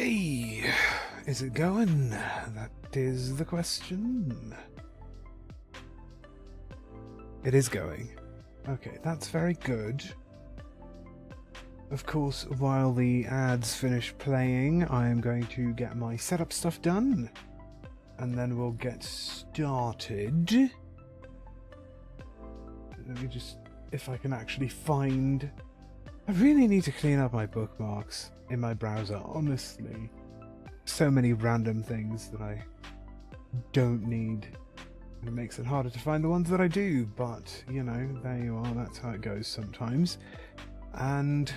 Okay, is it going? That is the question. It is going. Okay, that's very good. Of course, while the ads finish playing, I am going to get my setup stuff done. And then we'll get started. Let me just... if I can actually find... I really need to clean up my bookmarks in my browser, honestly. So many random things that I don't need. And it makes it harder to find the ones that I do, but, you know, there you are, that's how it goes sometimes. And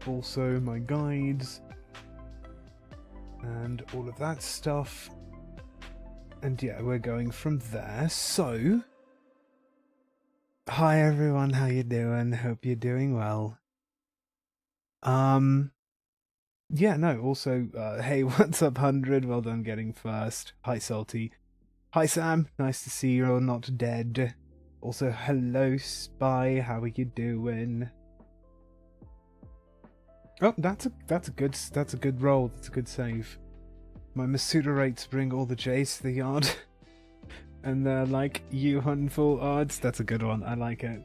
also my guides and all of that stuff. And yeah, we're going from there. So, hi everyone, how you doing? Hope you're doing well. Yeah, no, also, hey, what's up, 100? Well done getting first. Hi, Salty. Hi, Sam. Nice to see you're not dead. Also, hello, Spy. How are you doing? Oh, that's a good roll. That's a good save. My Masuda rates bring all the J's to the yard. And they're like, you on full odds. That's a good one. I like it.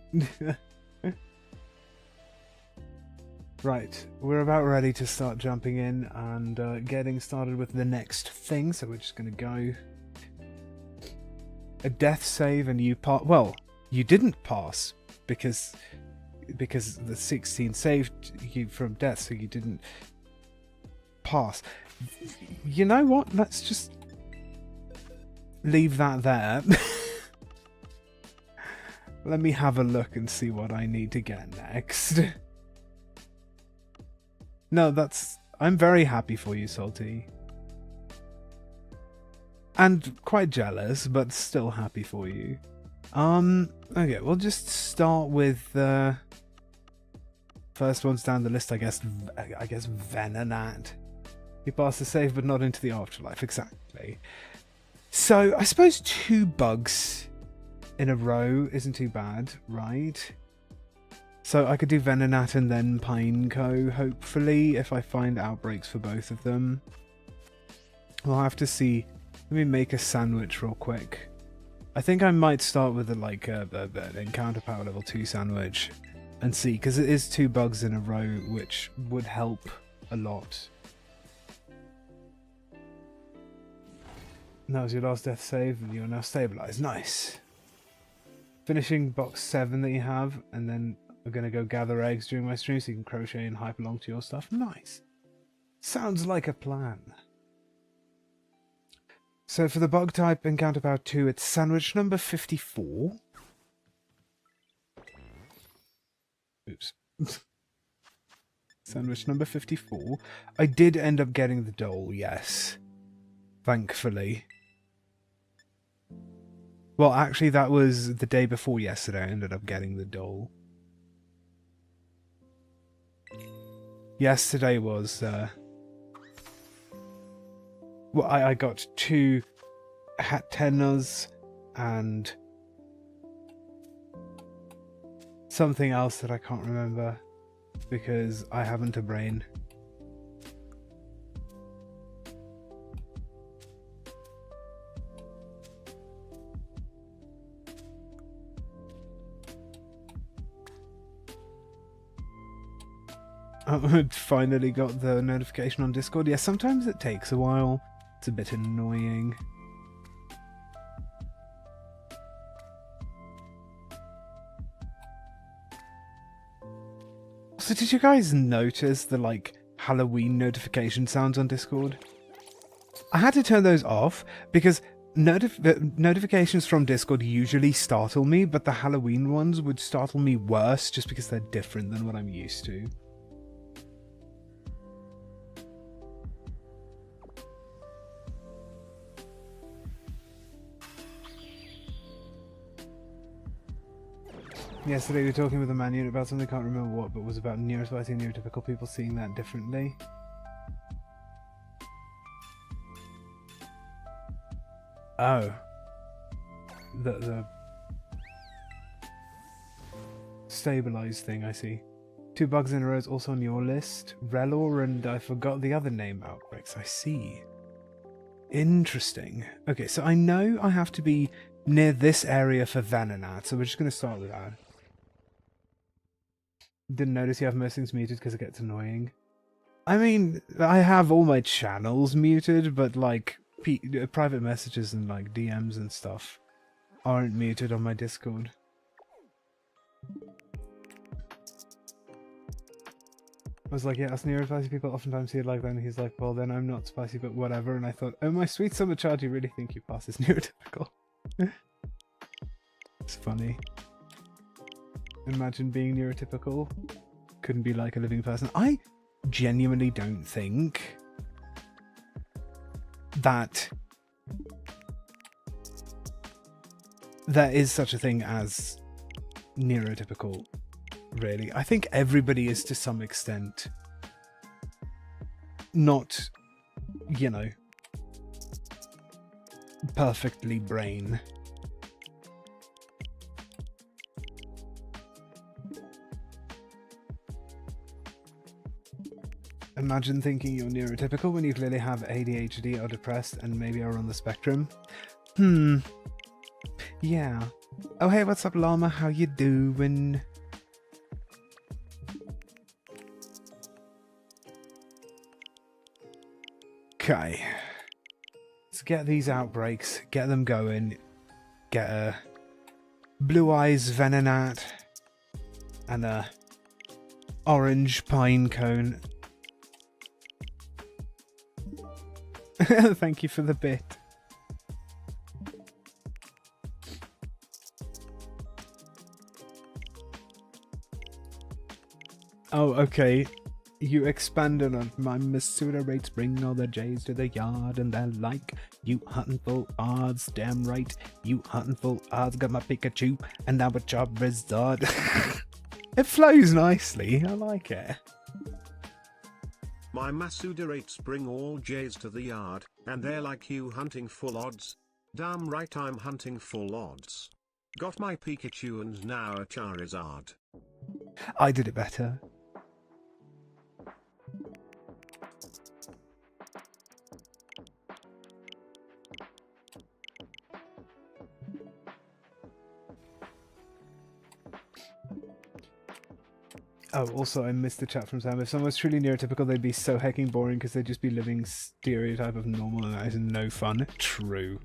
Right, we're about ready to start jumping in and getting started with the next thing, so we're just going to go. A death save and you pass. Well, you didn't pass because the 16 saved you from death, so you didn't pass. You know what? Let's just leave that there. Let me have a look and see what I need to get next. No, I'm very happy for you, Salty. And quite jealous, but still happy for you. Okay, we'll just start with first ones down the list, I guess Venonat. You passed the save, but not into the afterlife, exactly. So, I suppose 2 bugs in a row isn't too bad, right? So I could do Venonat and then Pineco, hopefully, if I find outbreaks for both of them. We'll have to see. Let me make a sandwich real quick. I think I might start with an encounter power level 2 sandwich and see, because it is 2 bugs in a row, which would help a lot. That was your last death save, and you're now stabilized. Nice. Finishing box 7 that you have, and then I'm going to go gather eggs during my stream so you can crochet and hype along to your stuff. Nice. Sounds like a plan. So for the bug type encounter power 2, it's sandwich number 54. Oops. Sandwich number 54. I did end up getting the dole, yes. Thankfully. Well, actually, that was the day before yesterday I ended up getting the dole. Yesterday was, well, I got 2 hat tenors and something else that I can't remember because I haven't a brain. I finally got the notification on Discord. Yeah, sometimes it takes a while. It's a bit annoying. So did you guys notice the, like, Halloween notification sounds on Discord? I had to turn those off because notifications from Discord usually startle me, but the Halloween ones would startle me worse just because they're different than what I'm used to. Yesterday we were talking with a man unit about something, I can't remember what, but was about neurospicy and neurotypical people seeing that differently. Oh. The stabilized thing, I see. 2 bugs in a row is also on your list. Relor and I forgot the other name outbreaks. I see. Interesting. Okay, so I know I have to be near this area for Venonat, so we're just going to start with that. Didn't notice you have most things muted because it gets annoying. I mean, I have all my channels muted, but like private messages and like DMs and stuff aren't muted on my Discord. I was like, yeah, us neurospicy people oftentimes see it like that, and he's like, well, then I'm not spicy, but whatever. And I thought, oh, my sweet summer child, you really think you pass as neurotypical? It's funny. Imagine being neurotypical. Couldn't be like a living person. I genuinely don't think that there is such a thing as neurotypical. Really, I think everybody is to some extent not, you know, perfectly brain. Imagine thinking you're neurotypical when you clearly have ADHD or depressed and maybe are on the spectrum. Yeah. Oh hey, what's up llama? How you doing? Okay, let's get these outbreaks, get them going, get a Blue Eyes Venonat and a Orange Pine Cone. Thank you for the bit. Oh, okay. You expanded on my Masuda rates, bring all the J's to the yard, and they're like, you hunting full odds, damn right, you hunting full odds, got my Pikachu, and now a Charizard. It flows nicely, I like it. My Masuda rates bring all J's to the yard, and they're like you hunting full odds. Damn right I'm hunting full odds. Got my Pikachu and now a Charizard. I did it better. Oh, also, I missed the chat from Sam. If someone was truly neurotypical, they'd be so hecking boring because they'd just be living stereotype of normal, and that is no fun. True.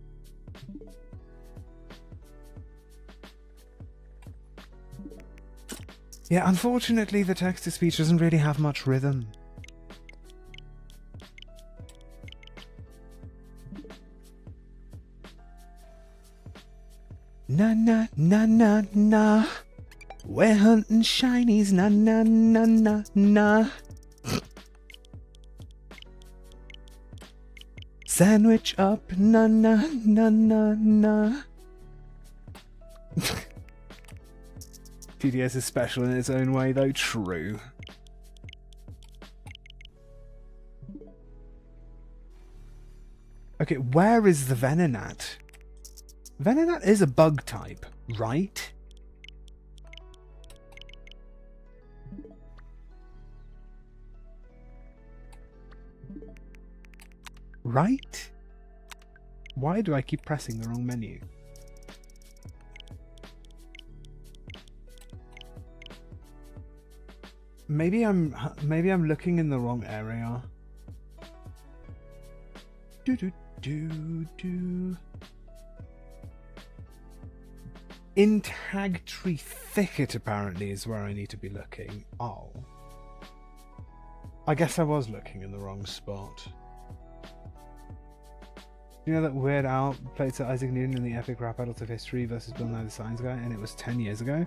Yeah, unfortunately, the text-to-speech doesn't really have much rhythm. Na na na na na. We're hunting shinies, na na na na na. Sandwich up, na na na na na. TDS is special in its own way, though. True. Okay, where is the Venonat? Venonat is a bug type, right? Right? Why do I keep pressing the wrong menu? Maybe I'm looking in the wrong area. Do do do do. In Tag Tree Thicket apparently is where I need to be looking. Oh. I guess I was looking in the wrong spot. You know that Weird Al played Sir Isaac Newton in the epic rap battles of history versus Bill Nye the Science Guy, and it was 10 years ago?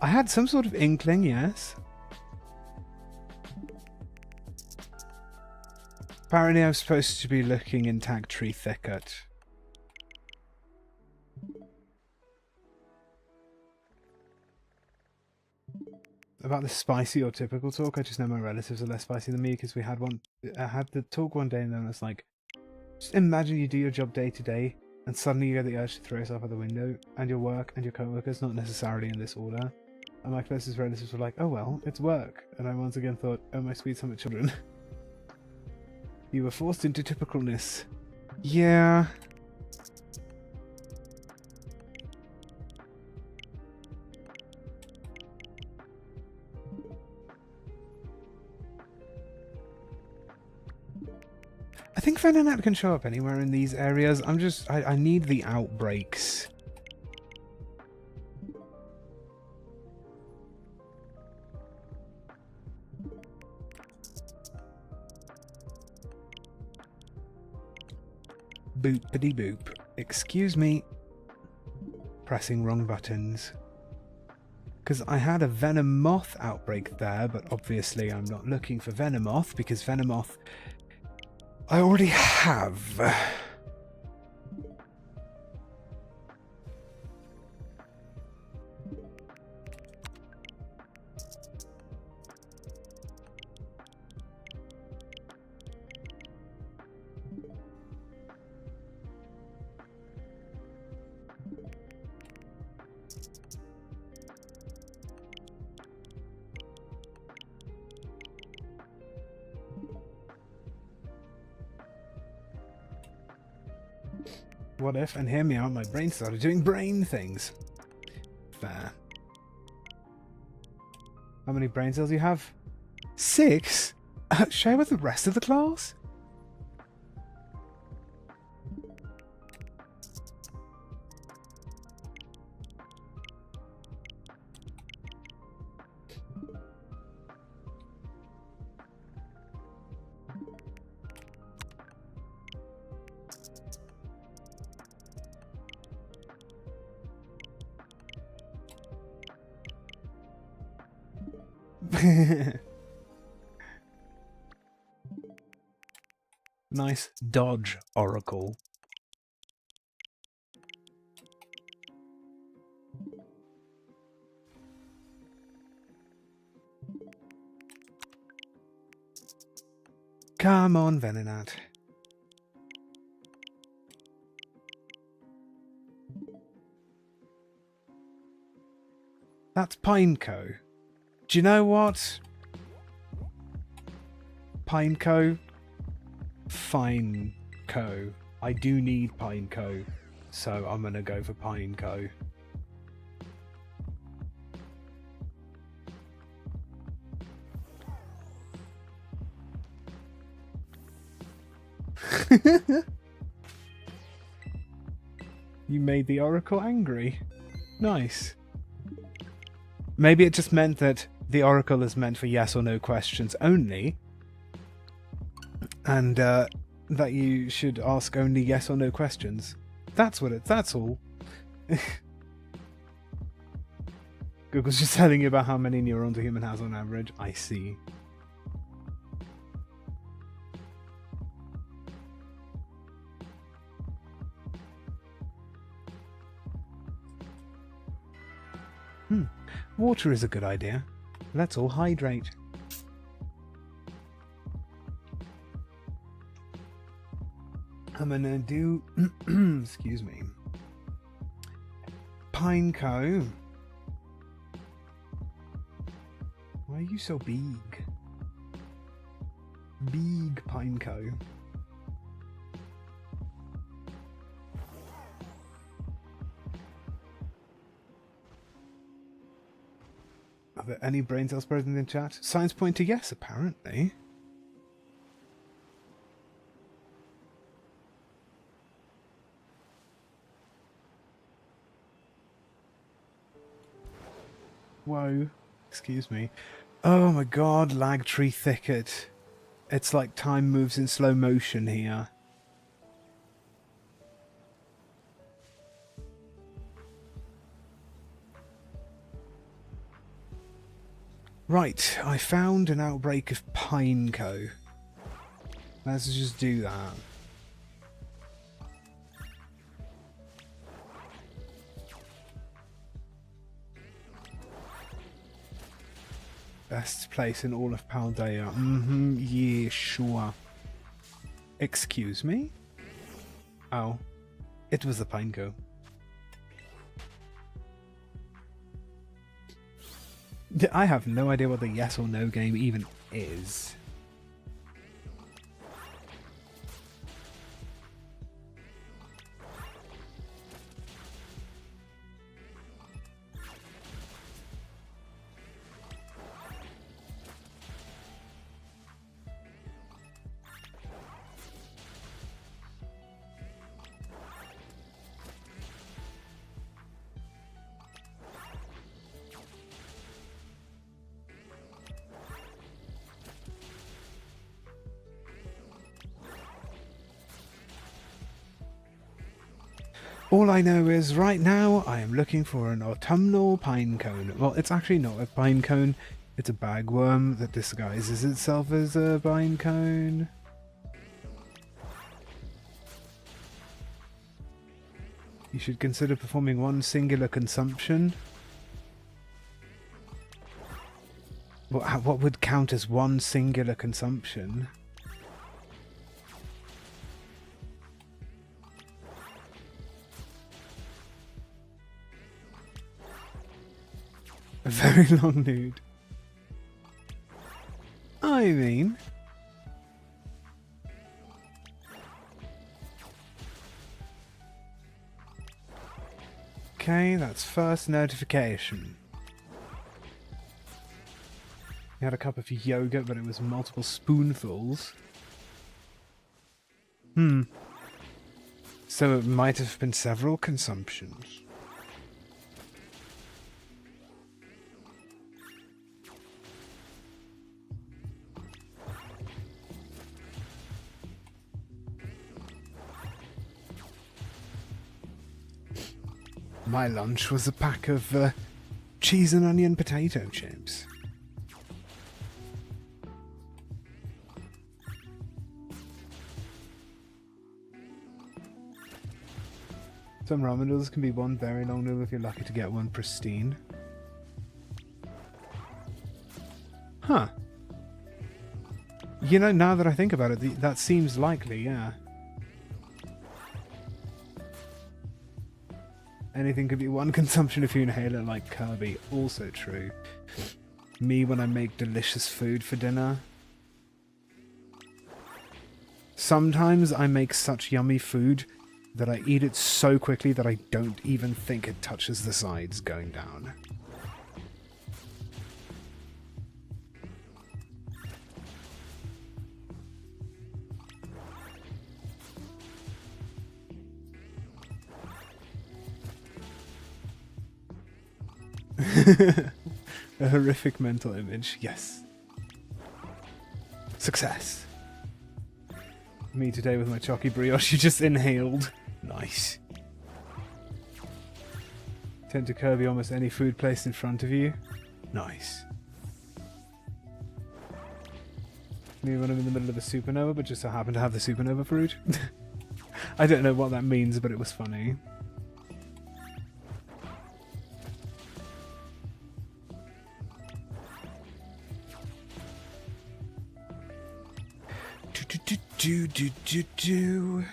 I had some sort of inkling, yes. Apparently I'm supposed to be looking in Tag Tree Thicket. About the spicy or typical talk, I just know my relatives are less spicy than me because we had I had the talk one day and then it's like, just imagine you do your job day to day and suddenly you get the urge to throw yourself out the window, and your work and your co-workers, not necessarily in this order. And my closest relatives were like, oh well, it's work. And I once again thought, oh my sweet summer children. You were forced into typicalness. Yeah. I think Venonat can show up anywhere in these areas. I need the outbreaks. Boopity boop. Excuse me. Pressing wrong buttons. Because I had a Venomoth outbreak there, but obviously I'm not looking for Venomoth because Venomoth I already have. What if, and hear me out, my brain started doing brain things. Fair. How many brain cells do you have? 6? Share with the rest of the class? Nice dodge, Oracle. Come on, Venonat. That's Pineco. Do you know what? Pineco? Fineco. I do need Pineco, so I'm gonna go for Pineco. You made the Oracle angry. Nice. Maybe it just meant that the Oracle is meant for yes or no questions only, and that you should ask only yes or no questions. That's all. Google's just telling you about how many neurons a human has on average. I see. Water is a good idea. Let's all hydrate. I'm gonna do excuse me. Pineco. Why are you so big? Big Pineco. Are there any brain cells present in chat? Signs point to yes, apparently. Whoa. Excuse me. Oh my god, lag tree thicket. It's like time moves in slow motion here. Right, I found an outbreak of Pineco. Let's just do that. Best place in all of Paldea. Yeah, sure. Excuse me? Oh, it was the Pineco. I have no idea what the yes or no game even is. All I know is right now I am looking for an autumnal pine cone. Well, it's actually not a pine cone. It's a bagworm that disguises itself as a pine cone. You should consider performing one singular consumption. What would count as one singular consumption? A very long nude. I mean... Okay, that's first notification. You had a cup of yogurt, but it was multiple spoonfuls. So it might have been several consumptions. My lunch was a pack of cheese and onion potato chips. Some ramen noodles can be one very long noodle if you're lucky to get one pristine. Huh. You know, now that I think about it, that seems likely, yeah. Anything could be one consumption if you inhale it like Kirby. Also true. Me when I make delicious food for dinner. Sometimes I make such yummy food that I eat it so quickly that I don't even think it touches the sides going down. A horrific mental image, yes. Success. Me today with my chalky brioche you just inhaled. Nice. Tend to Kirby almost any food placed in front of you. Nice. Me when I'm in the middle of a supernova, but just so happen to have the supernova fruit. I don't know what that means, but it was funny. Do.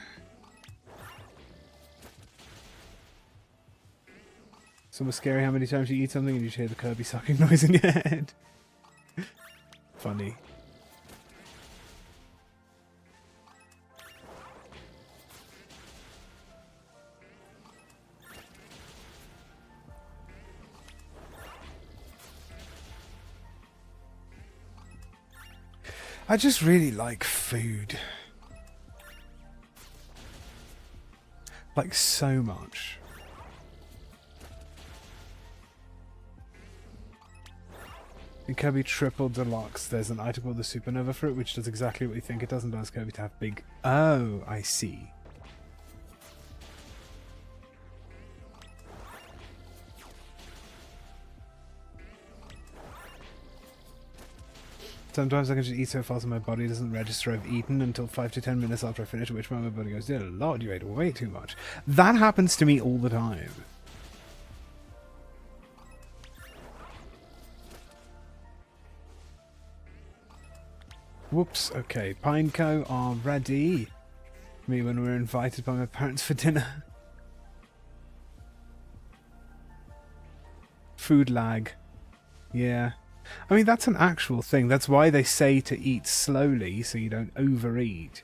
It's almost scary how many times you eat something and you hear the Kirby sucking noise in your head. Funny. I just really like food. Like so much. In Kirby Triple Deluxe, there's an item called the Supernova Fruit, which does exactly what you think it does and allows Kirby to have big... Oh, I see. Sometimes I can just eat so fast that my body doesn't register I've eaten until 5 to 10 minutes after I finish, at which point my body goes, dear lord, you ate way too much. That happens to me all the time. Whoops, okay. Pineco are ready. Me when we were invited by my parents for dinner. Food lag. Yeah. I mean, that's an actual thing. That's why they say to eat slowly so you don't overeat.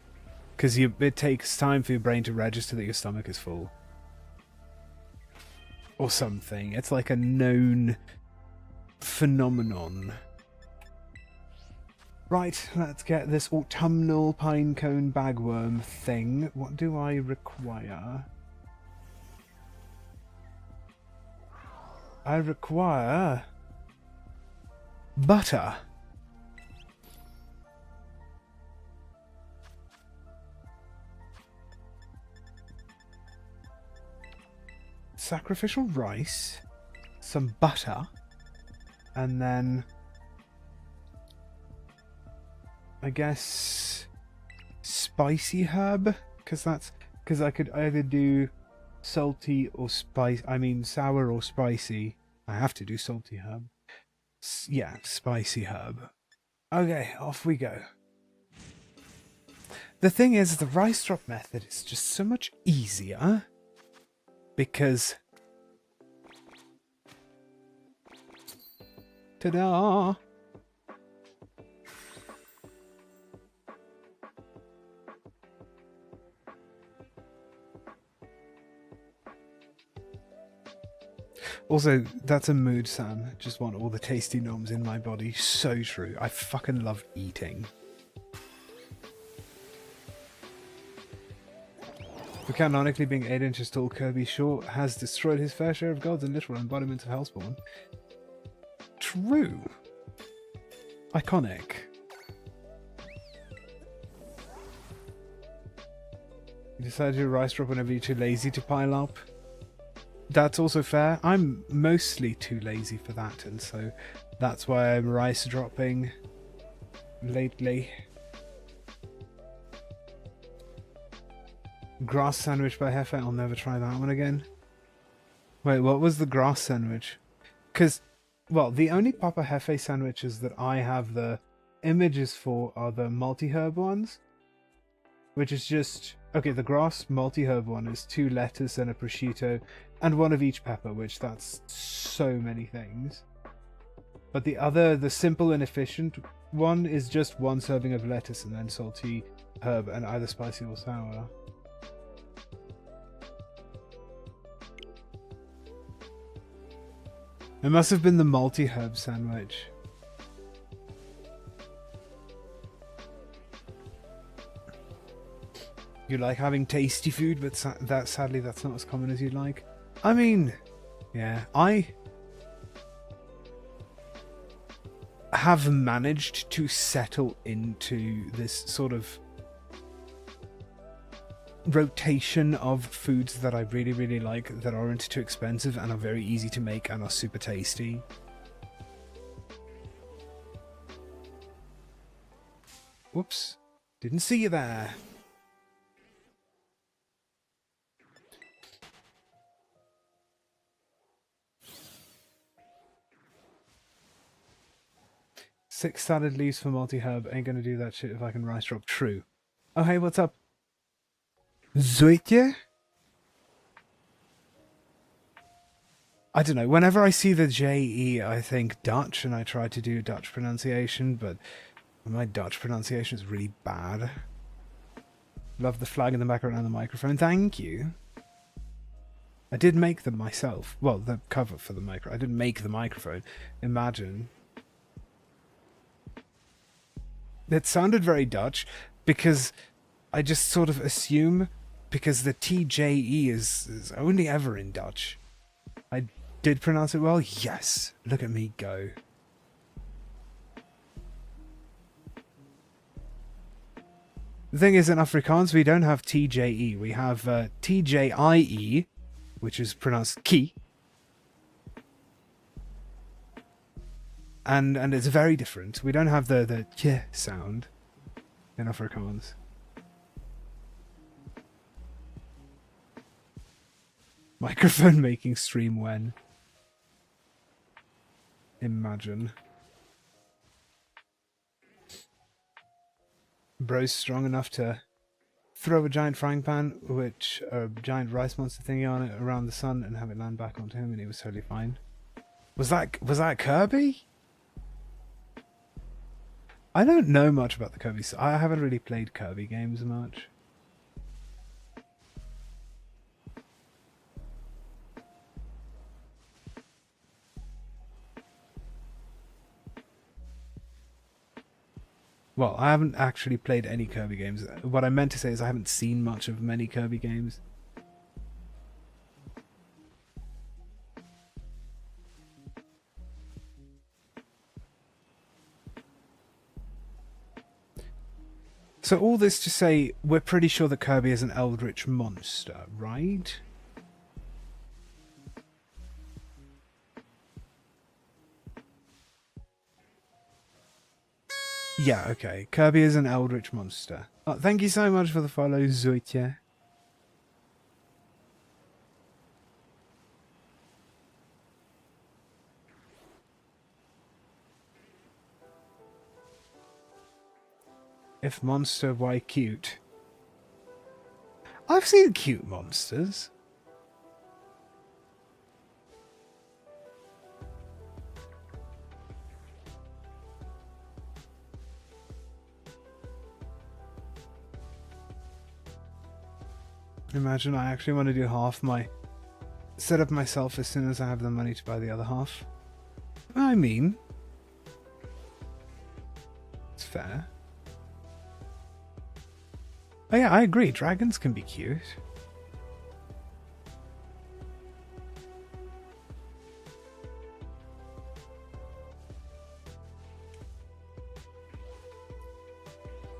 Because it takes time for your brain to register that your stomach is full. Or something. It's like a known phenomenon. Right, let's get this autumnal pinecone bagworm thing. What do I require? I require butter. Sacrificial rice, some butter, and then I guess spicy herb, because I could either do salty or sour or spicy. I have to do salty herb. Yeah, spicy herb. Okay, off we go. The thing is, the rice drop method is just so much easier because ta-da! Also, that's a mood, Sam. Just want all the tasty noms in my body. So true. I fucking love eating. For canonically being 8 inches tall, Kirby Short has destroyed his fair share of gods and literal embodiments of Hellspawn. True. Iconic. You decide to do a rice drop whenever you're too lazy to pile up. That's also fair. I'm mostly too lazy for that, and so that's why I'm rice dropping lately. Grass sandwich by Hefe. I'll never try that one again. Wait, what was the grass sandwich? Because, well, the only Papa Hefe sandwiches that I have the images for are the multi-herb ones. Which is just... Okay, the grass multi-herb one is 2 lettuce and a prosciutto, and 1 of each pepper, which that's so many things. But the simple and efficient one is just 1 serving of lettuce and then salty herb and either spicy or sour. It must have been the multi-herb sandwich. You like having tasty food, but sadly that's not as common as you'd like. I mean, yeah, I have managed to settle into this sort of rotation of foods that I really, really like that aren't too expensive and are very easy to make and are super tasty. Whoops, didn't see you there. Six salad leaves for multi-herb. Ain't gonna do that shit if I can rice drop. True. Oh, hey, what's up? Zoetje? I don't know. Whenever I see the J-E, I think Dutch, and I try to do Dutch pronunciation, but my Dutch pronunciation is really bad. Love the flag in the background and the microphone. Thank you. I did make them myself. Well, the cover for the microphone. I didn't make the microphone. Imagine. It sounded very Dutch because I just sort of assume because the TJE is only ever in Dutch. I did pronounce it well? Yes. Look at me go. The thing is, in Afrikaans, we don't have TJE. We have TJIE, which is pronounced ki. And it's very different. We don't have the ch sound in Afrikaans. Microphone making stream when? Imagine. Bro's strong enough to throw a giant frying pan, which a giant rice monster thingy on it around the sun and have it land back onto him, and he was totally fine. Was that Kirby? I don't know much about the Kirby. I haven't really played Kirby games much. Well, I haven't actually played any Kirby games. What I meant to say is I haven't seen much of many Kirby games. So all this to say, we're pretty sure that Kirby is an eldritch monster, right? Yeah, okay. Kirby is an eldritch monster. Oh, thank you so much for the follow, Zoitje. If monster, why cute? I've seen cute monsters. Imagine I actually want to do half my... set up myself as soon as I have the money to buy the other half. I mean... it's fair. Oh yeah, I agree. Dragons can be cute.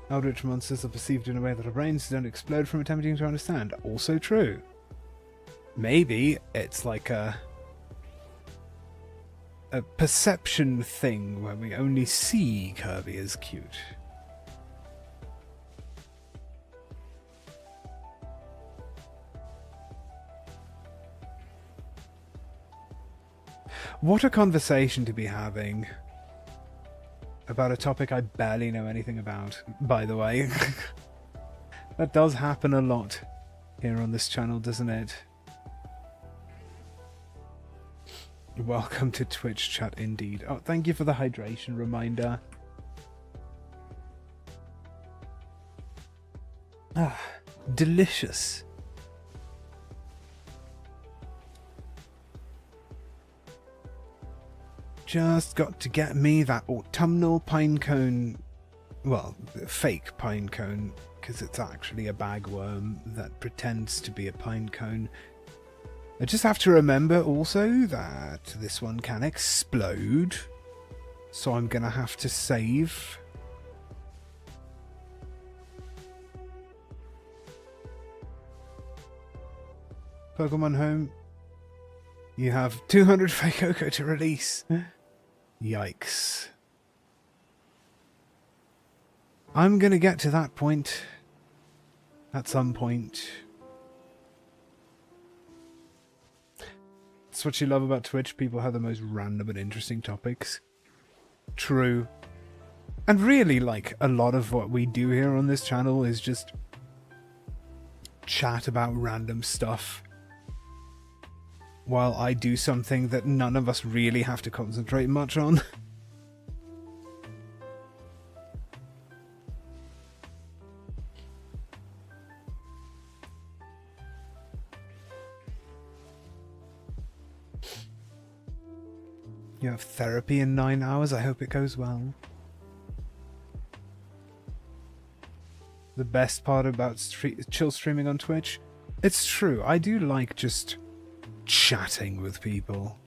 Eldritch monsters are perceived in a way that our brains don't explode from attempting to understand. Also true. Maybe it's like a perception thing where we only see Kirby as cute. What a conversation to be having about a topic I barely know anything about, by the way. That does happen a lot here on this channel, doesn't it? Welcome to Twitch chat indeed. Oh, thank you for the hydration reminder. Ah, delicious. Just got to get me that autumnal pinecone, well, fake pinecone, because it's actually a bagworm that pretends to be a pinecone. I just have to remember also that this one can explode, so I'm gonna have to save. Pokemon Home, you have 200 fake Oko to release. Yikes. I'm gonna get to that point at some point. That's what you love about Twitch. People have the most random and interesting topics. True. And really, like, a lot of what we do here on this channel is just chat about random stuff, while I do something that none of us really have to concentrate much on. You have therapy in 9 hours. I hope it goes well. The best part about chill streaming on Twitch? It's true. I do like just chatting with people.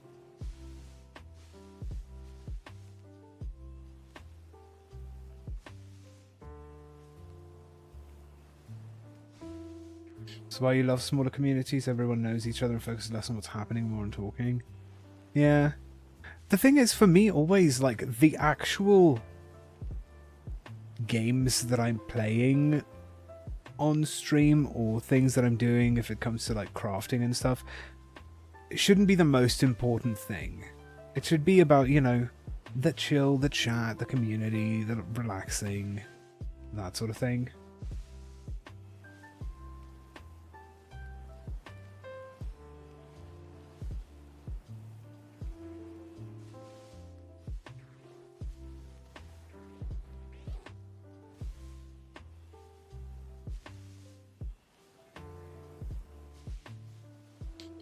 That's why you love smaller communities. Everyone knows each other and focuses less on what's happening, more on talking. Yeah. The thing is, for me, always, like, the actual games that I'm playing on stream, or things that I'm doing if it comes to, like, crafting and stuff, it shouldn't be the most important thing. It should be about, you know, the chill, the chat, the community, the relaxing, that sort of thing.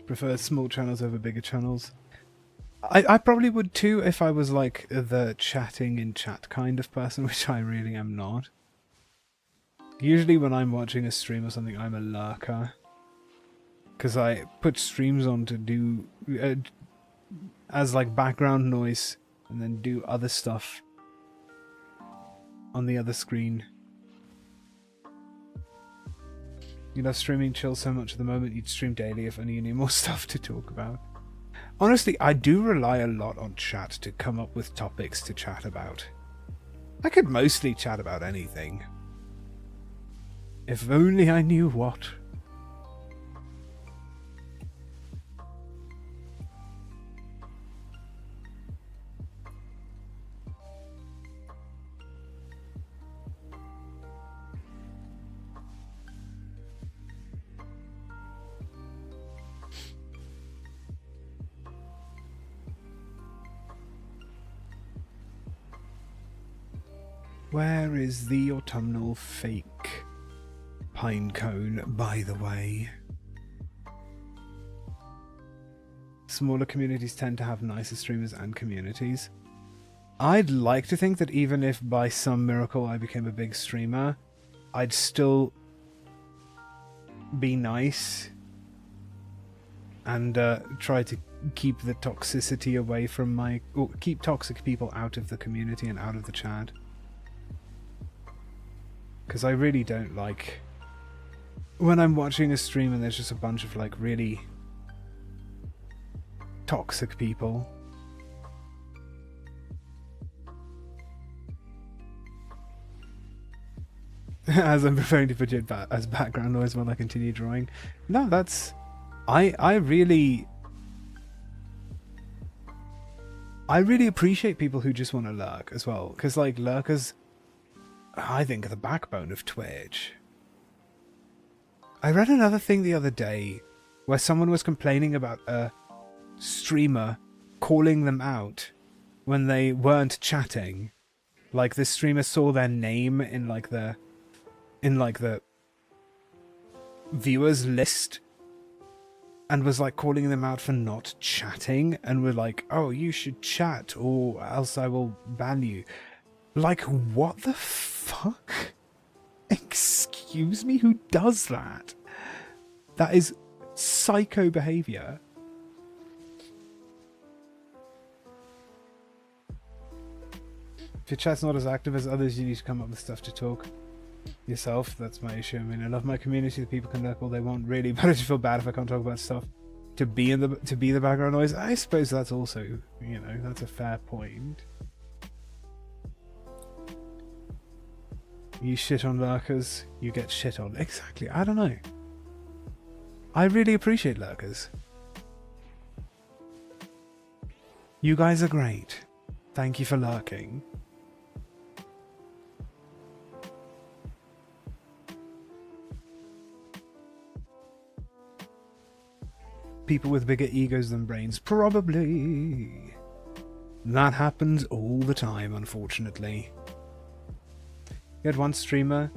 Prefer small channels over bigger channels. I probably would too if I was like the chatting in chat kind of person, which I really am not. Usually when I'm watching a stream or something, I'm a lurker. Because I put streams on to do as like background noise and then do other stuff on the other screen. You love streaming chill so much at the moment, you'd stream daily if only you knew more stuff to talk about. Honestly, I do rely a lot on chat to come up with topics to chat about. I could mostly chat about anything. If only I knew what. Where is the autumnal fake pine cone, by the way? Smaller communities tend to have nicer streamers and communities. I'd like to think that even if by some miracle I became a big streamer, I'd still be nice and try to keep the toxicity away from my... or keep toxic people out of the community and out of the chat. Because I really don't like when I'm watching a stream and there's just a bunch of like really toxic people. As I'm preferring to put it as background noise while I continue drawing. No, that's... I really appreciate people who just want to lurk as well. Because like lurkers, I think, are the backbone of Twitch. I read another thing the other day where someone was complaining about a streamer calling them out when they weren't chatting. Like the streamer saw their name in like the viewers list and was like calling them out for not chatting and were like, oh, you should chat or else I will ban you. Like, what the fuck? Excuse me, who does that? That is psycho behavior. If your chat's not as active as others, you need to come up with stuff to talk yourself. That's my issue. I mean, I love my community. The people can lurk all they want, really, but I just feel bad if I can't talk about stuff to be the background noise. I suppose that's also, you know, that's a fair point. You shit on lurkers, you get shit on. Exactly. I don't know. I really appreciate lurkers. You guys are great. Thank you for lurking. People with bigger egos than brains. Probably. That happens all the time, unfortunately. You had one streamer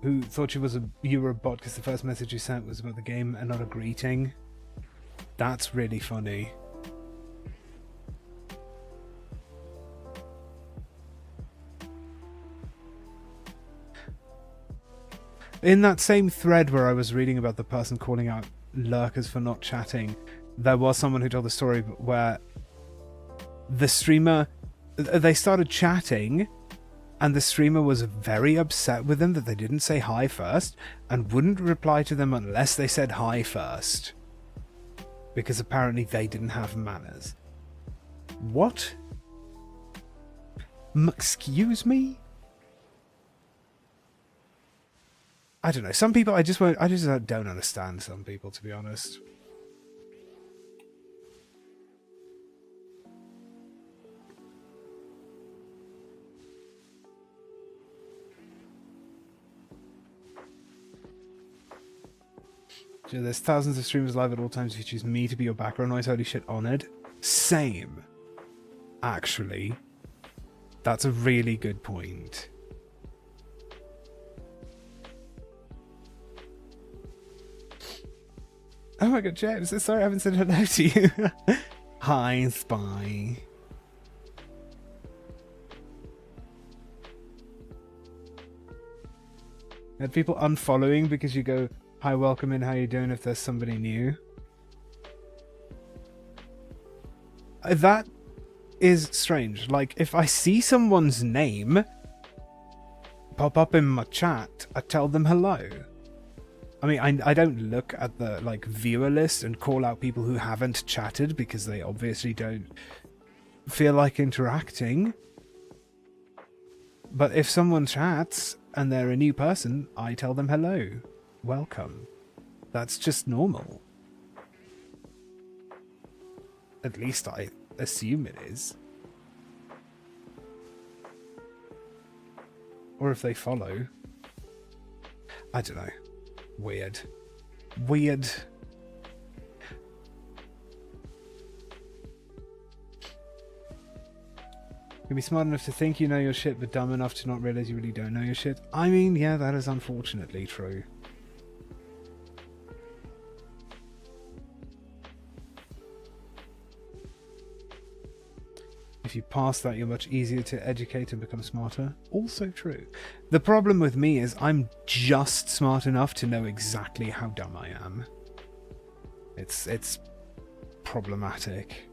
who thought you were a bot because the first message you sent was about the game and not a greeting. That's really funny. In that same thread where I was reading about the person calling out lurkers for not chatting, there was someone who told the story where the streamer, they started chatting and the streamer was very upset with them that they didn't say hi first and wouldn't reply to them unless they said hi first. Because apparently they didn't have manners. What? Excuse me? I don't know. Some people I just don't understand some people, to be honest. There's thousands of streamers live at all times. If you choose me to be your background noise, holy shit, honored. Same. Actually. That's a really good point. Oh my god, James, sorry I haven't said hello to you. Hi, Spy. Had people unfollowing because you go, hi, welcome in, how you doing, if there's somebody new. That is strange. Like, if I see someone's name pop up in my chat, I tell them hello. I mean, I don't look at the, like, viewer list and call out people who haven't chatted because they obviously don't feel like interacting. But if someone chats and they're a new person, I tell them hello. Welcome. That's just normal. At least I assume it is. Or if they follow. I don't know. Weird. Weird. You'll be smart enough to think you know your shit, but dumb enough to not realize you really don't know your shit. I mean, yeah, that is unfortunately true. If you pass that, you're much easier to educate and become smarter. Also true. The problem with me is I'm just smart enough to know exactly how dumb I am. It's problematic.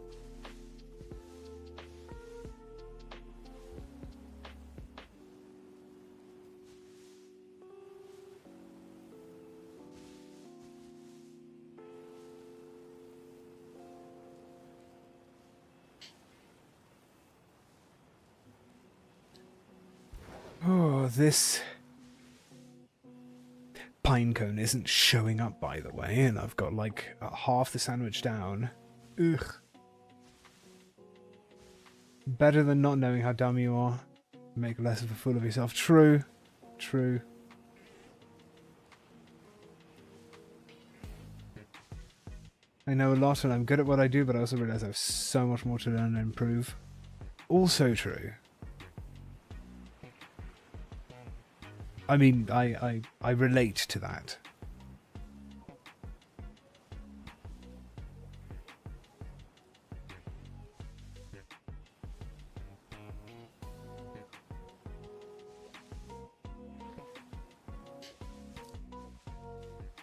Oh, this pine cone isn't showing up, by the way, and I've got like half the sandwich down. Ugh. Better than not knowing how dumb you are. Make less of a fool of yourself. True. True. I know a lot and I'm good at what I do, but I also realize I have so much more to learn and improve. Also true. I mean, I relate to that.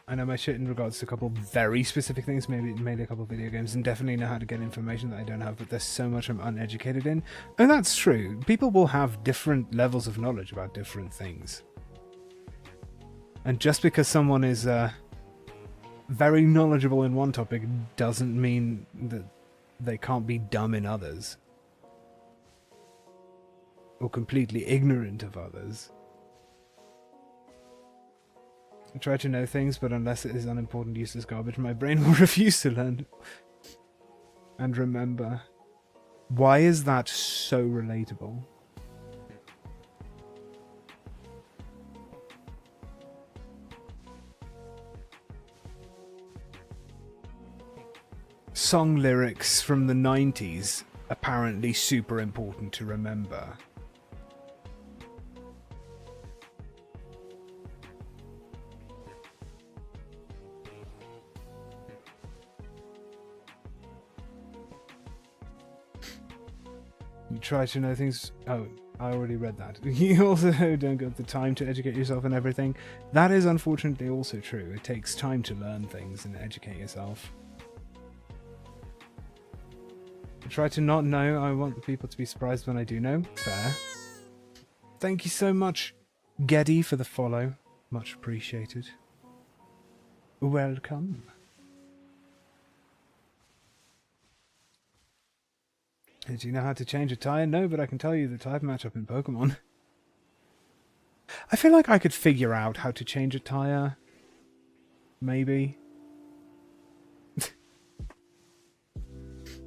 I know my shit in regards to a couple very specific things, maybe a couple video games, and definitely know how to get information that I don't have, but there's so much I'm uneducated in. And that's true. People will have different levels of knowledge about different things. And just because someone is very knowledgeable in one topic doesn't mean that they can't be dumb in others. Or completely ignorant of others. I try to know things, but unless it is unimportant, useless garbage, my brain will refuse to learn and remember. Why is that so relatable? Song lyrics from the 90s, apparently super important to remember. You try to know things... Oh, I already read that. You also don't get the time to educate yourself and everything. That is unfortunately also true. It takes time to learn things and educate yourself. I try to not know. I want the people to be surprised when I do know. Fair. Thank you so much, Geddy, for the follow. Much appreciated. Welcome. Do you know how to change a tire? No, but I can tell you the type matchup in Pokemon. I feel like I could figure out how to change a tire. Maybe.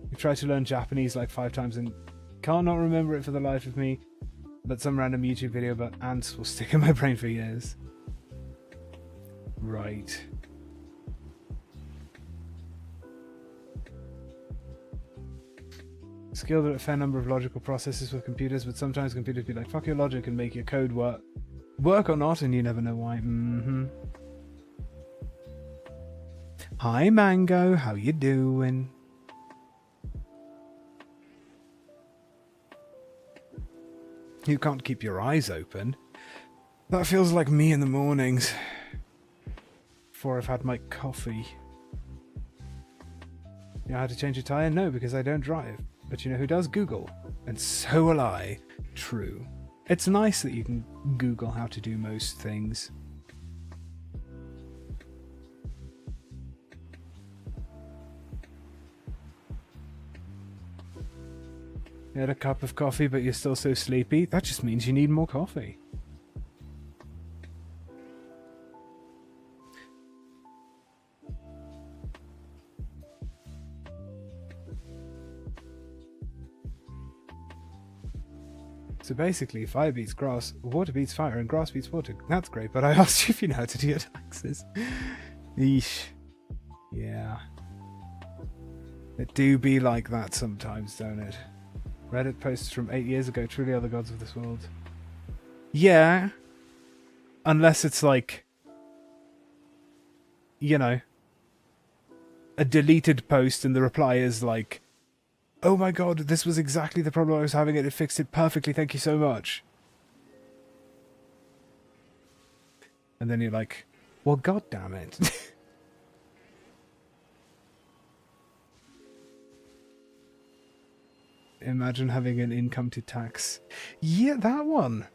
I've tried to learn Japanese like 5 times and can't not remember it for the life of me, but some random YouTube video about ants will stick in my brain for years. Right. Skilled at a fair number of logical processes with computers, but sometimes computers be like, fuck your logic and make your code work or not, and you never know why. Hi, Mango. How you doing? You can't keep your eyes open. That feels like me in the mornings. Before I've had my coffee. You know how to change a tyre? No, because I don't drive. But you know who does? Google. And so will I. True. It's nice that you can Google how to do most things. You had a cup of coffee, but you're still so sleepy? That just means you need more coffee. So basically, fire beats grass, water beats fire, and grass beats water. That's great, but I asked you if you know how to do your taxes. Eesh. Yeah. It do be like that sometimes, don't it? Reddit posts from 8 years ago truly are the gods of this world. Yeah. Unless it's like, you know, a deleted post and the reply is like, oh my god, this was exactly the problem I was having and it fixed it perfectly, thank you so much. And then you're like, well, god damn it. Imagine having an income to tax. Yeah, that one.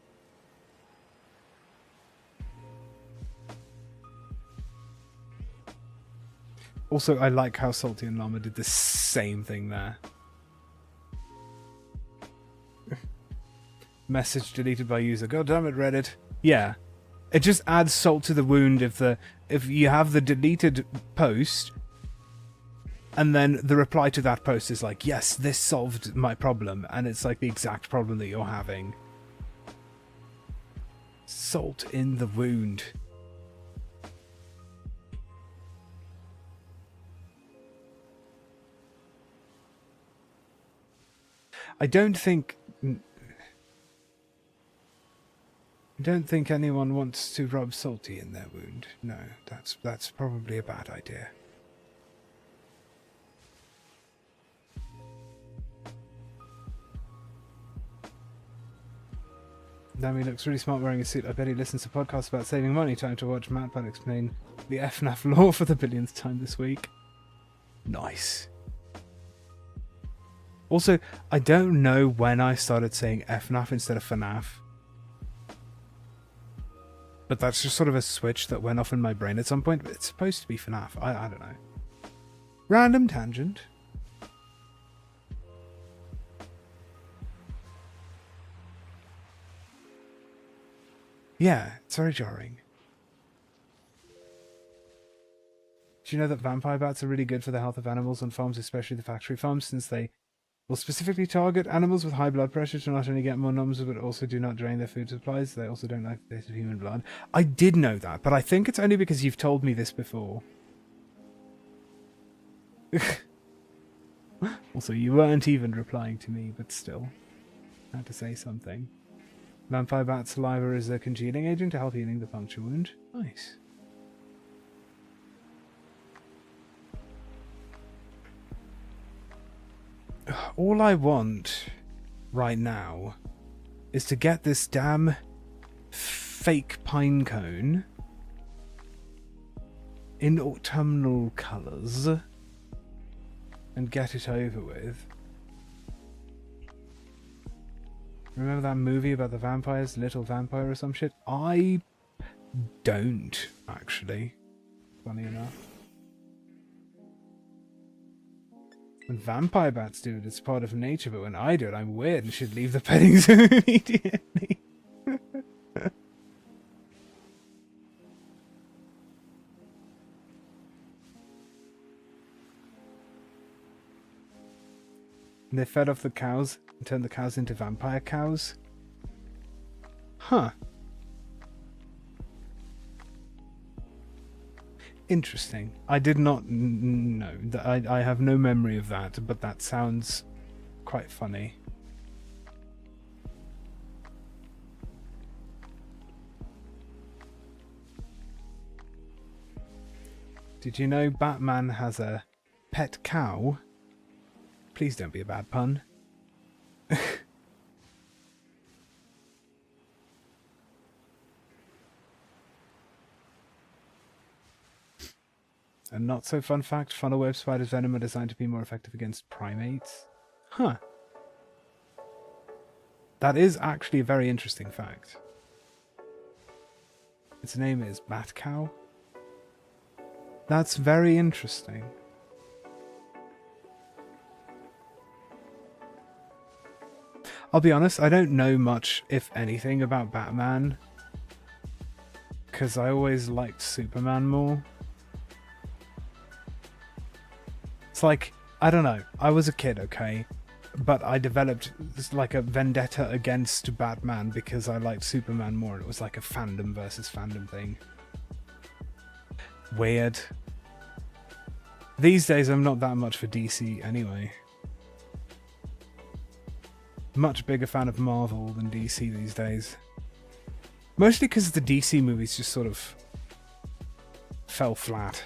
Also, I like how Salty and Llama did the same thing there. Message deleted by user. God damn it, Reddit. Yeah. It just adds salt to the wound if you have the deleted post and then the reply to that post is like, yes, this solved my problem, and it's like the exact problem that you're having. Salt in the wound. I don't think anyone wants to rub salty in their wound. No, that's probably a bad idea. Damn, looks really smart wearing a suit. I bet he listens to podcasts about saving money. Time to watch Matt Pan explain the FNAF lore for the billionth time this week. Nice. Also, I don't know when I started saying FNAF instead of FNAF. But that's just sort of a switch that went off in my brain at some point. But it's supposed to be FNAF. I don't know. Random tangent. Yeah, it's very jarring. Do you know that vampire bats are really good for the health of animals on farms, especially the factory farms, since they will specifically target animals with high blood pressure to not only get more numbers, but also do not drain their food supplies. They also don't like the taste of human blood. I did know that, but I think it's only because you've told me this before. Also, you weren't even replying to me, but still. I had to say something. Vampire bat saliva is a congealing agent to help healing the puncture wound. Nice. All I want right now is to get this damn fake pine cone in autumnal colours and get it over with. Remember that movie about the vampires, Little Vampire or some shit? I don't, actually. Funny enough. When vampire bats do it, it's part of nature, but when I do it, I'm weird and should leave the petting zoo immediately. And they fed off the cows and turned the cows into vampire cows? Huh. Interesting. I did not know. I have no memory of that, but that sounds quite funny. Did you know Batman has a pet cow? Please don't be a bad pun. A not so fun fact, funnel web spiders' venom are designed to be more effective against primates. Huh. That is actually a very interesting fact. Its name is Bat Cow. That's very interesting. I'll be honest, I don't know much, if anything, about Batman. Because I always liked Superman more. It's like, I don't know, I was a kid, okay? But I developed like a vendetta against Batman because I liked Superman more. It was like a fandom versus fandom thing. Weird. These days I'm not that much for DC anyway. Much bigger fan of Marvel than DC these days. Mostly because the DC movies just sort of fell flat.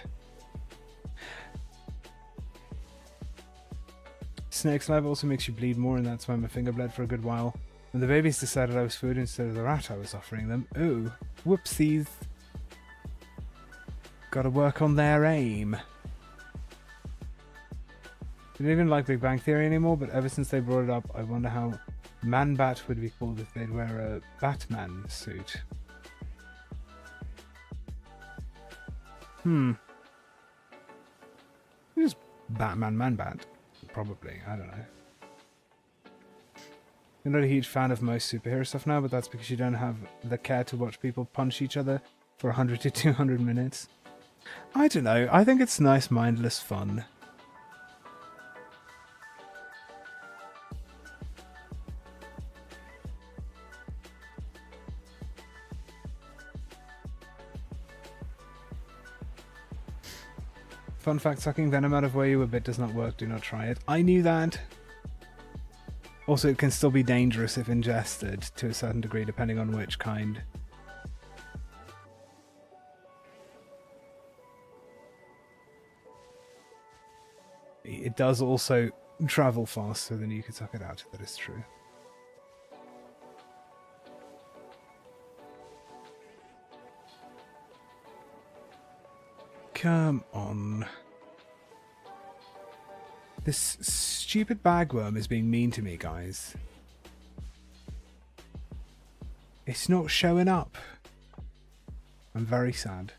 Snake saliva also makes you bleed more, and that's why my finger bled for a good while. When the babies decided I was food instead of the rat I was offering them. Ooh, whoopsies. Gotta work on their aim. I don't even like Big Bang Theory anymore, but ever since they brought it up, I wonder how Man-Bat would be called if they'd wear a Batman suit. Just Batman Man-Bat. Probably, I don't know. You're not a huge fan of most superhero stuff now, but that's because you don't have the care to watch people punch each other for 100 to 200 minutes. I don't know, I think it's nice, mindless fun. Fun fact, sucking venom out of where you were bit does not work, do not try it. I knew that. Also, it can still be dangerous if ingested to a certain degree, depending on which kind. It does also travel faster than you could suck it out, that is true. Come on. This stupid bagworm is being mean to me, guys. It's not showing up. I'm very sad.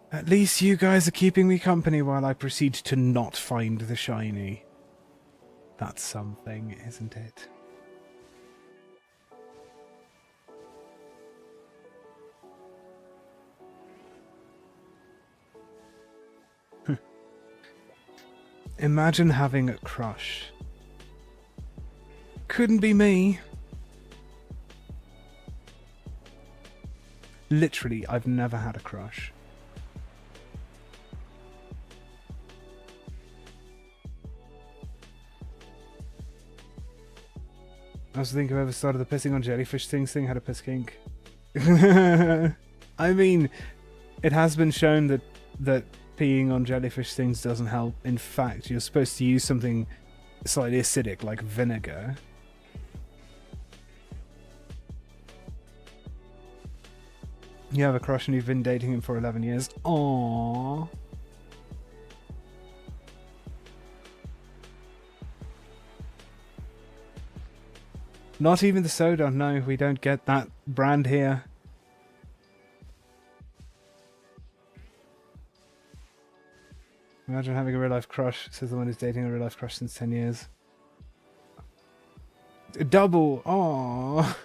At least you guys are keeping me company while I proceed to not find the shiny. That's something, isn't it? Imagine having a crush. Couldn't be me. Literally, I've never had a crush. I also think whoever started the pissing on jellyfish thing had a piss kink. I mean, it has been shown that peeing on jellyfish things doesn't help. In fact, you're supposed to use something slightly acidic like vinegar. You have a crush and you've been dating him for 11 years. Aww. Not even the soda. No, we don't get that brand here. Imagine having a real life crush, says the one who's dating a real life crush since 10 years. Double. Aww.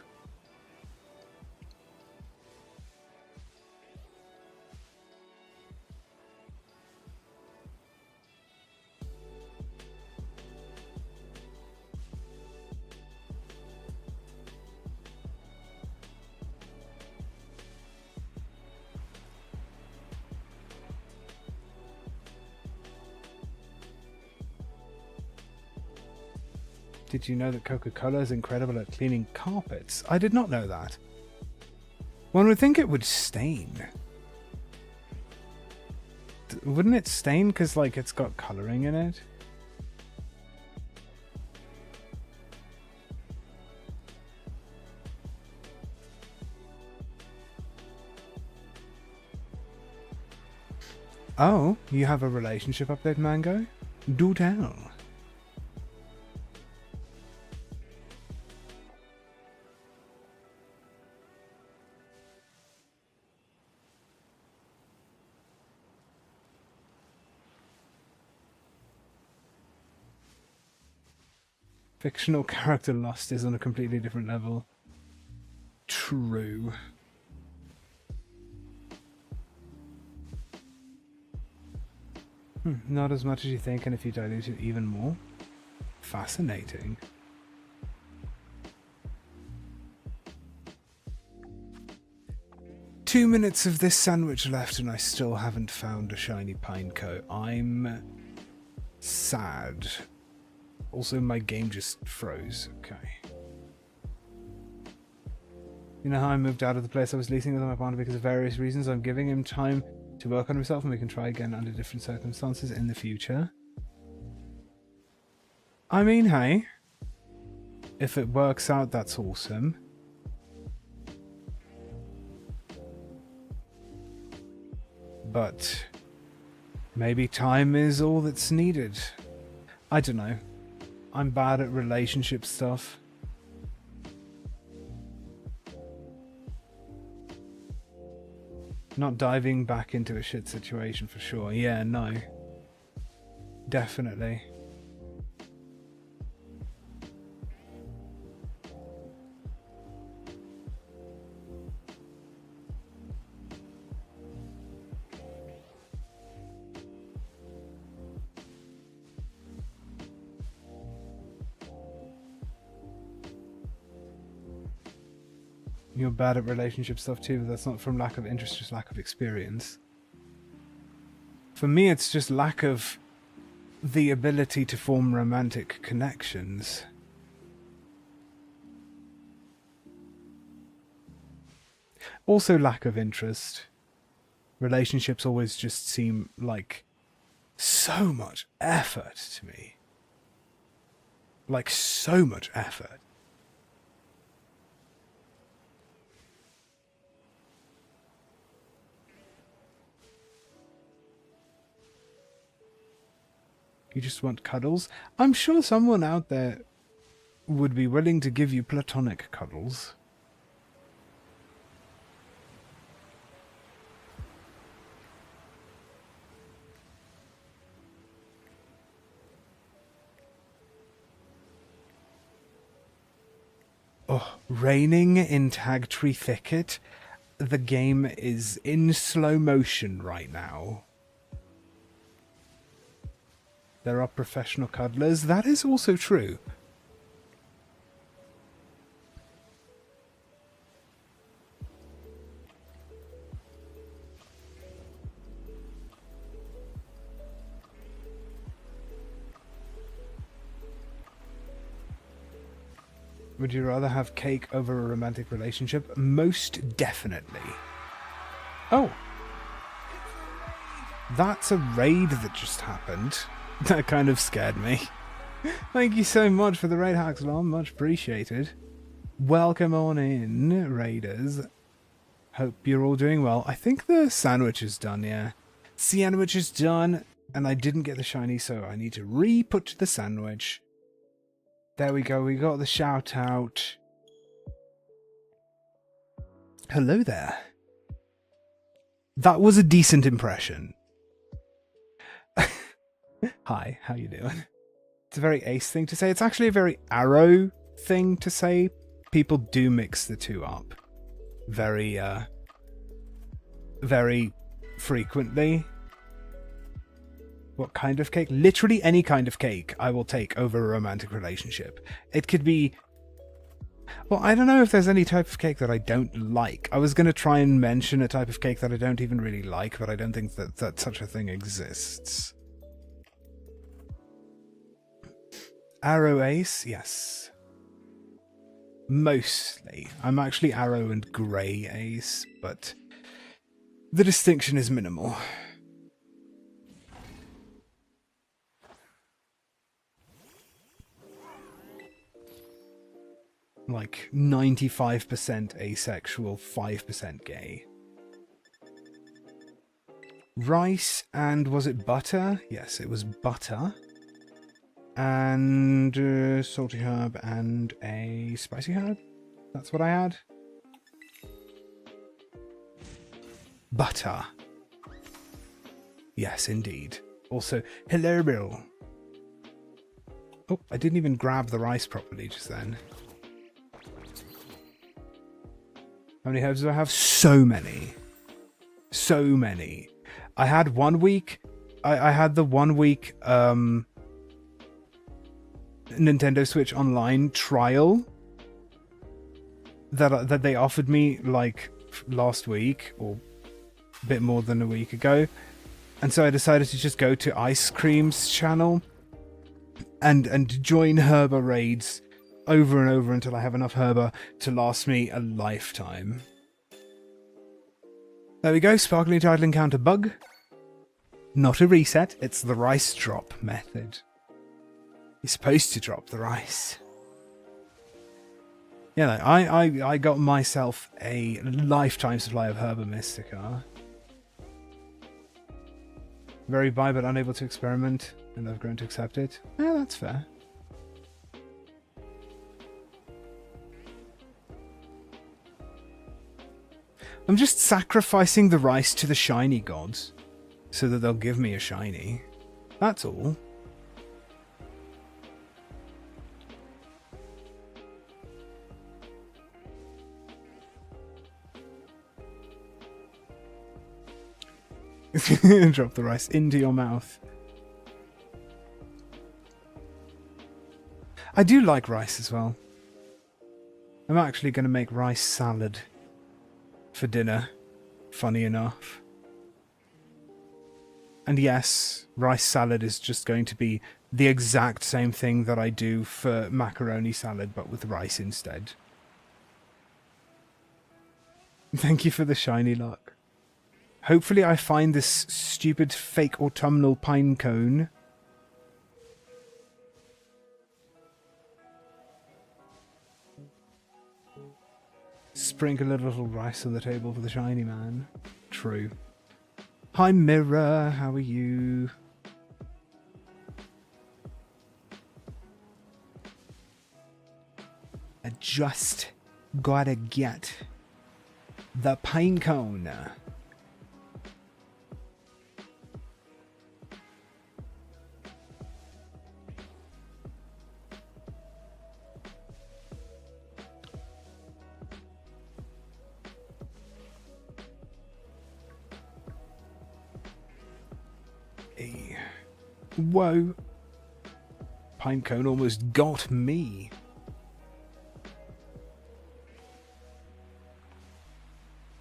Did you know that Coca-Cola is incredible at cleaning carpets? I did not know that. One would think it would stain. Wouldn't it stain because, like, it's got colouring in it? Oh, you have a relationship update, Mango? Do tell. Fictional character Lost is on a completely different level. True. Not as much as you think, and if you dilute it even more. Fascinating. Two minutes of this sandwich left and I still haven't found a shiny pineco. I'm sad. Also, my game just froze. Okay. You know how I moved out of the place I was leasing with my partner because of various reasons? I'm giving him time to work on himself and we can try again under different circumstances in the future. I mean, hey. If it works out, that's awesome. But maybe time is all that's needed. I don't know. I'm bad at relationship stuff. Not diving back into a shit situation for sure. Yeah, no. Definitely. You're bad at relationship stuff too, but that's not from lack of interest, just lack of experience. For me, it's just lack of the ability to form romantic connections. Also lack of interest. Relationships always just seem like so much effort to me. Like so much effort. You just want cuddles? I'm sure someone out there would be willing to give you platonic cuddles. Oh, raining in Tagtree Thicket? The game is in slow motion right now. There are professional cuddlers. That is also true. Would you rather have cake over a romantic relationship? Most definitely. Oh. That's a raid that just happened. That kind of scared me. Thank you so much for the raid, Haxlon. Much appreciated. Welcome on in, raiders. Hope you're all doing well. I think the sandwich is done, yeah. Sandwich is done, and I didn't get the shiny, so I need to re-put the sandwich. There we go, we got the shout out. Hello there. That was a decent impression. Hi, how you doing? It's a very Ace thing to say. It's actually a very Arrow thing to say. People do mix the two up very frequently. What kind of cake? Literally any kind of cake I will take over a romantic relationship. It could be... Well, I don't know if there's any type of cake that I don't like. I was going to try and mention a type of cake that I don't even really like, but I don't think that such a thing exists. Arrow Ace, yes. Mostly. I'm actually Arrow and Grey Ace, but the distinction is minimal. Like 95% asexual, 5% gay. Rice and was it butter? Yes, it was butter. And salty herb and a spicy herb. That's what I had. Butter. Yes, indeed. Also, hello, Bill. Oh, I didn't even grab the rice properly just then. How many herbs do I have? So many. So many. I had 1 week. I had the 1 week Nintendo Switch Online trial that they offered me like last week or a bit more than a week ago, and so I decided to just go to Ice Cream's channel and join Herba raids over and over until I have enough Herba to last me a lifetime. There we go, sparkling title encounter bug. Not a reset, it's the rice drop method. You're supposed to drop the rice. Yeah, I got myself a lifetime supply of Herba Mystica. Very bi but unable to experiment, and I've grown to accept it. Yeah, that's fair. I'm just sacrificing the rice to the shiny gods, so that they'll give me a shiny. That's all. Drop the rice into your mouth. I do like rice as well. I'm actually going to make rice salad for dinner, funny enough. And yes, rice salad is just going to be the exact same thing that I do for macaroni salad, but with rice instead. Thank you for the shiny luck. Hopefully I find this stupid fake autumnal pine cone. Sprinkle a little rice on the table for the shiny man. True. Hi Mirror, how are you? I just gotta get the pine cone. Hey. Whoa. Pinecone almost got me.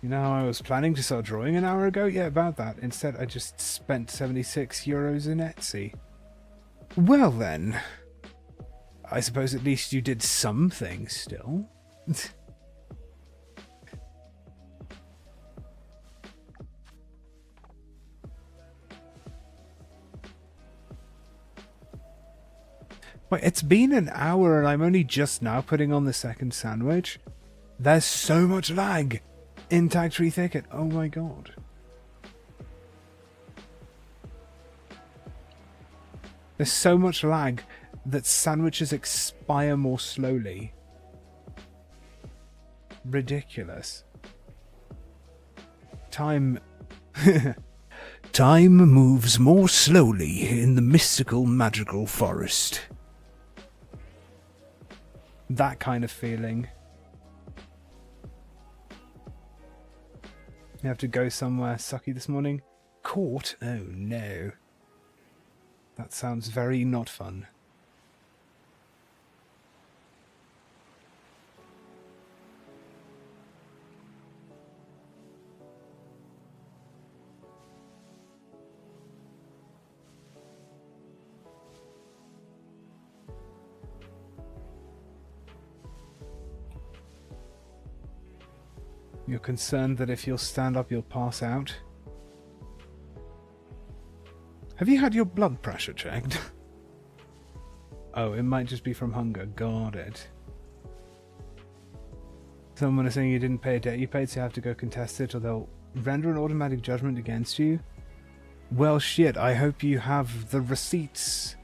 You know how I was planning to start drawing an hour ago? Yeah, about that. Instead, I just spent 76 euros in Etsy. Well then. I suppose at least you did something still. Wait, it's been an hour and I'm only just now putting on the second sandwich? There's so much lag in Tag Tree Thicket. Oh my god. There's so much lag that sandwiches expire more slowly. Ridiculous. Time... Time moves more slowly in the mystical, magical forest. That kind of feeling. You have to go somewhere sucky this morning? Court? Oh no. That sounds very not fun. You're concerned that if you'll stand up, you'll pass out? Have you had your blood pressure checked? Oh, it might just be from hunger. Got it. Someone is saying you didn't pay a debt you paid, so you have to go contest it, or they'll render an automatic judgment against you. Well, shit, I hope you have the receipts.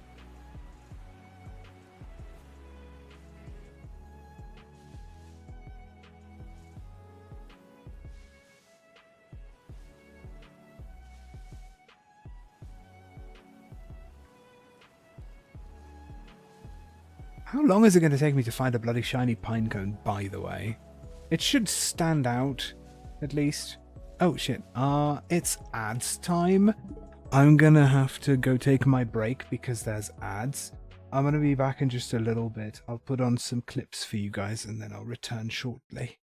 How long is it going to take me to find a bloody shiny pine cone, by the way? It should stand out, at least. Oh, shit. It's ads time. I'm gonna have to go take my break because there's ads. I'm gonna be back in just a little bit. I'll put on some clips for you guys and then I'll return shortly.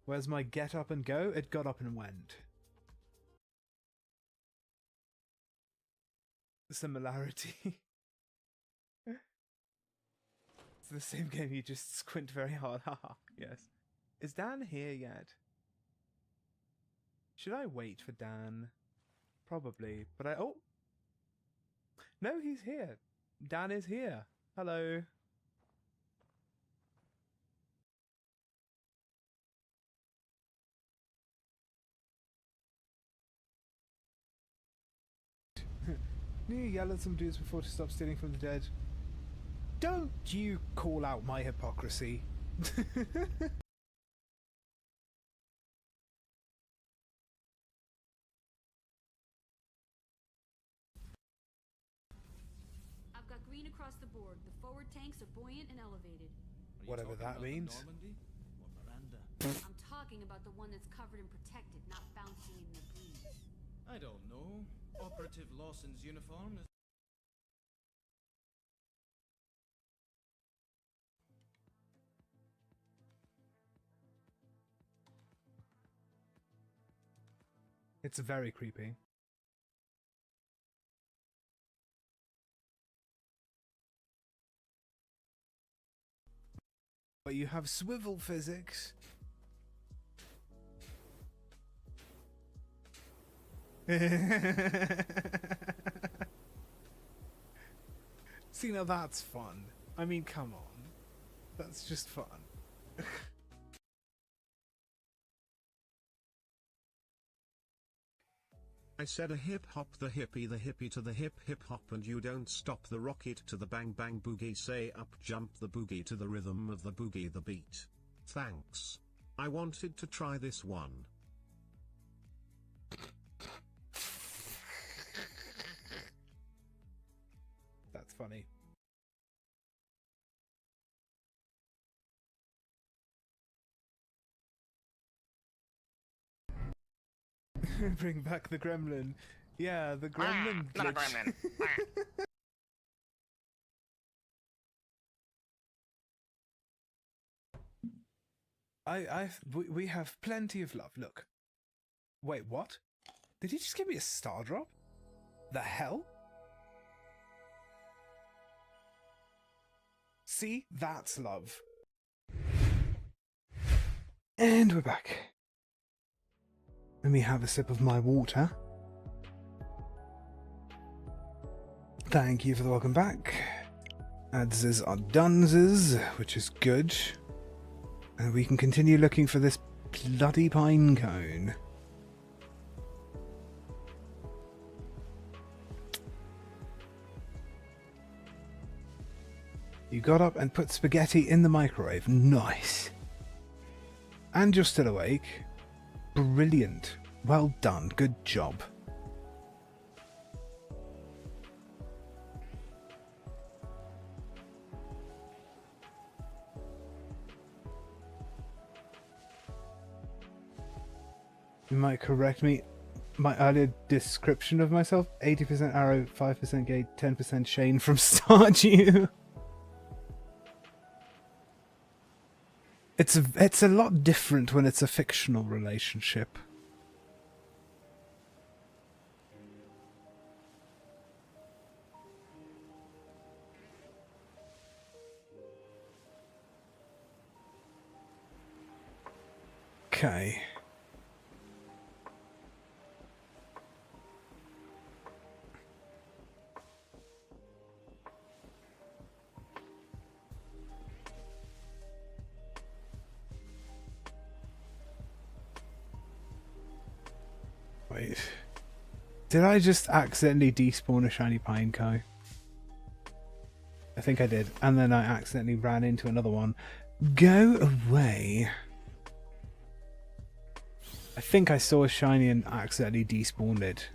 Where's my get up and go? It got up and went. Similarity. It's the same game, you just squint very hard. Haha, yes. Is Dan here yet? Should I wait for Dan? Probably, but oh! No, he's here. Dan is here. Hello. You yell at some dudes before to stop stealing from the dead. Don't you call out my hypocrisy. I've got green across the board. The forward tanks are buoyant and elevated. Whatever that means. I'm talking about the one that's covered and protected, not bouncing in the breeze. I don't know. Operative Lawson's uniform is... It's very creepy. But you have swivel physics. See, now that's fun. I mean, come on. That's just fun. I said a hip hop the hippie to the hip hip hop, and you don't stop the rocket to the bang bang boogie, say up jump the boogie to the rhythm of the boogie the beat. Thanks. I wanted to try this one. That's funny. Bring back the gremlin. Yeah, the gremlin glitch. Not a gremlin. We have plenty of love. Look. Wait, what? Did he just give me a star drop? The hell? See? That's love. And we're back. Let me have a sip of my water. Thank you for the welcome back. Adses are doneses, which is good. And we can continue looking for this bloody pine cone. You got up and put spaghetti in the microwave. Nice. And you're still awake. Brilliant. Well done. Good job. You might correct me. My earlier description of myself: 80% Arrow, 5% Gay, 10% Shane from Stardew. It's a lot different when it's a fictional relationship. Okay. Wait. Did I just accidentally despawn a shiny Pineco? I think I did. And then I accidentally ran into another one. Go away. I think I saw a shiny and accidentally despawned it.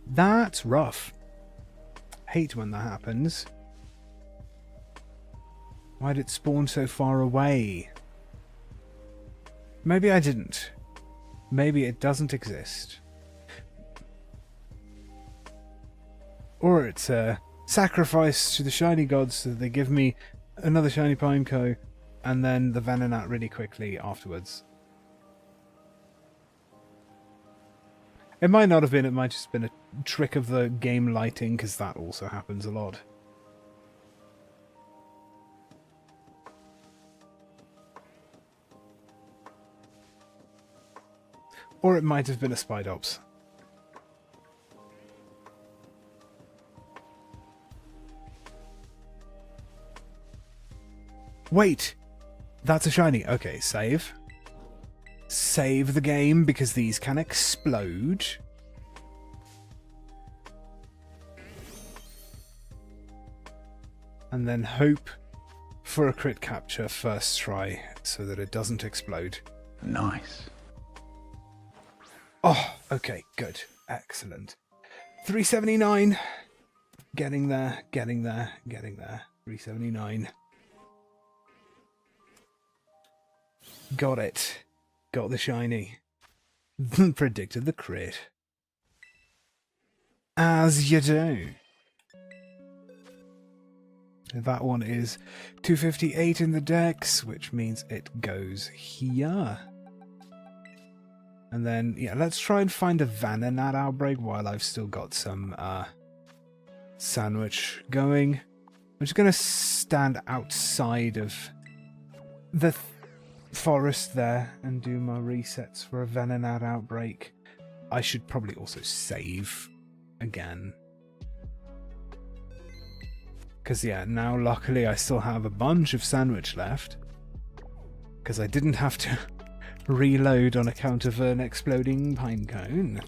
That's rough. Hate when that happens. Why did it spawn so far away? Maybe I didn't. Maybe it doesn't exist. Or it's a sacrifice to the shiny gods so that they give me another shiny Pineco and then the Venonat really quickly afterwards. It might not have been, it might just have been a trick of the game lighting, because that also happens a lot. Or it might have been a Spidops. Wait! That's a shiny. Okay, save. Save the game, because these can explode. And then hope for a crit capture first try, so that it doesn't explode. Nice. Oh, okay, good. Excellent. 379. Getting there, getting there, getting there. 379. Got it. Got the shiny. Predicted the crit. As you do. That one is 258 in the dex, which means it goes here. And then, yeah, let's try and find a Venonat outbreak while I've still got some sandwich going. I'm just going to stand outside of the forest there and do my resets for a Venonat outbreak. I should probably also save again. Because, yeah, now luckily I still have a bunch of sandwich left. Because I didn't have to reload on account of an exploding pine cone.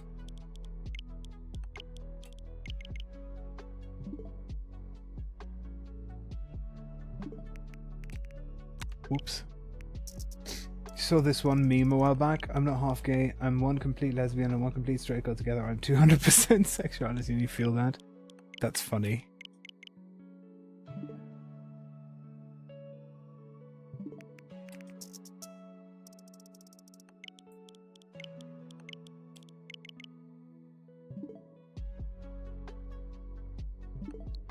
Whoops. Saw this one meme a while back. I'm not half gay. I'm one complete lesbian and one complete straight girl together. I'm 200% sexuality. And you feel that? That's funny.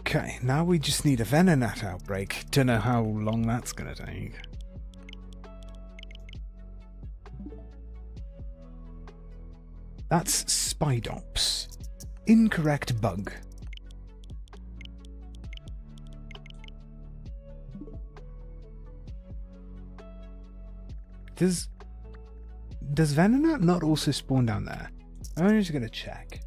Okay, now we just need a Venonat outbreak. Don't know how long that's gonna take. That's Spidops. Incorrect bug. Does Venonat not also spawn down there? I'm just gonna check.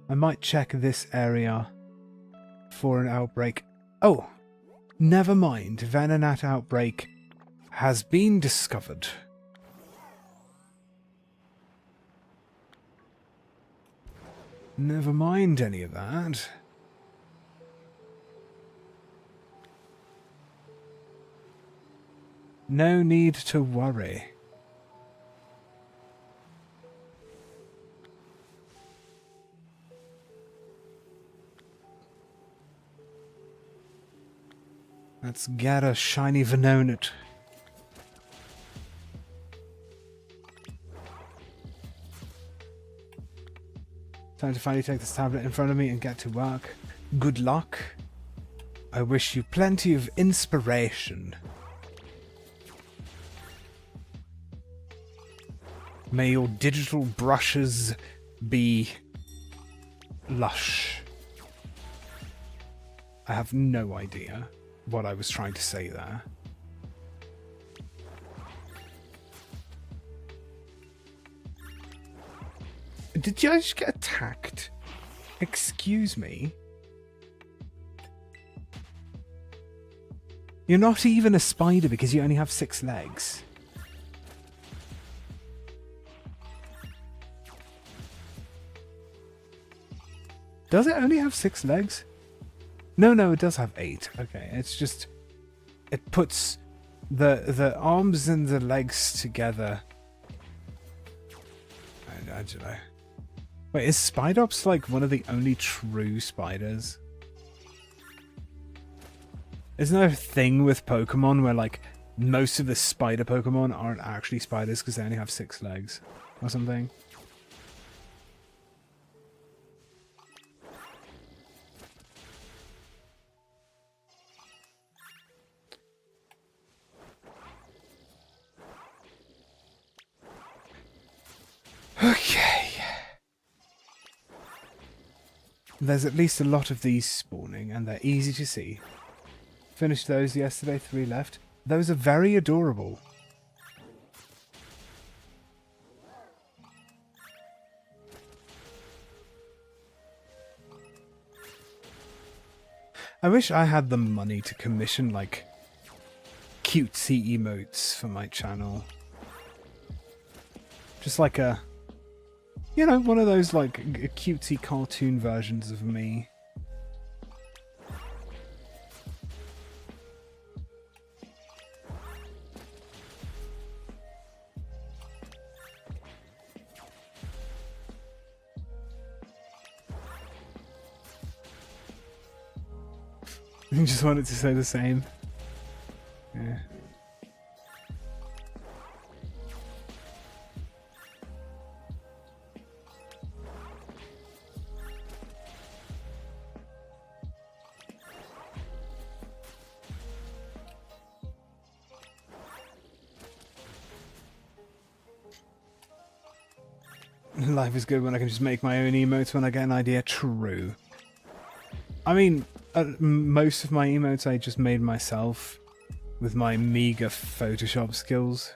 I might check this area for an outbreak. Oh, never mind. Venonat outbreak has been discovered. Never mind any of that. No need to worry. Let's get a shiny Venonat. Time to finally take this tablet in front of me and get to work. Good luck. I wish you plenty of inspiration. May your digital brushes be lush. I have no idea. what I was trying to say there. Did you just get attacked? Excuse me? You're not even a spider because you only have 6 legs. Does it only have 6 legs? No, it does have 8. Okay, it's just... It puts the arms and the legs together. I don't know. Wait, is Spidops like one of the only true spiders? Isn't there a thing with Pokemon where like most of the spider Pokemon aren't actually spiders because they only have 6 legs or something? Okay. There's at least a lot of these spawning, and they're easy to see. Finished those yesterday, 3 left. Those are very adorable. I wish I had the money to commission, like, cutesy emotes for my channel. Just like a... You know, one of those, like, cutesy cartoon versions of me. I just wanted to say the same. Yeah. Life is good when I can just make my own emotes when I get an idea. True. I mean, most of my emotes I just made myself with my meager Photoshop skills.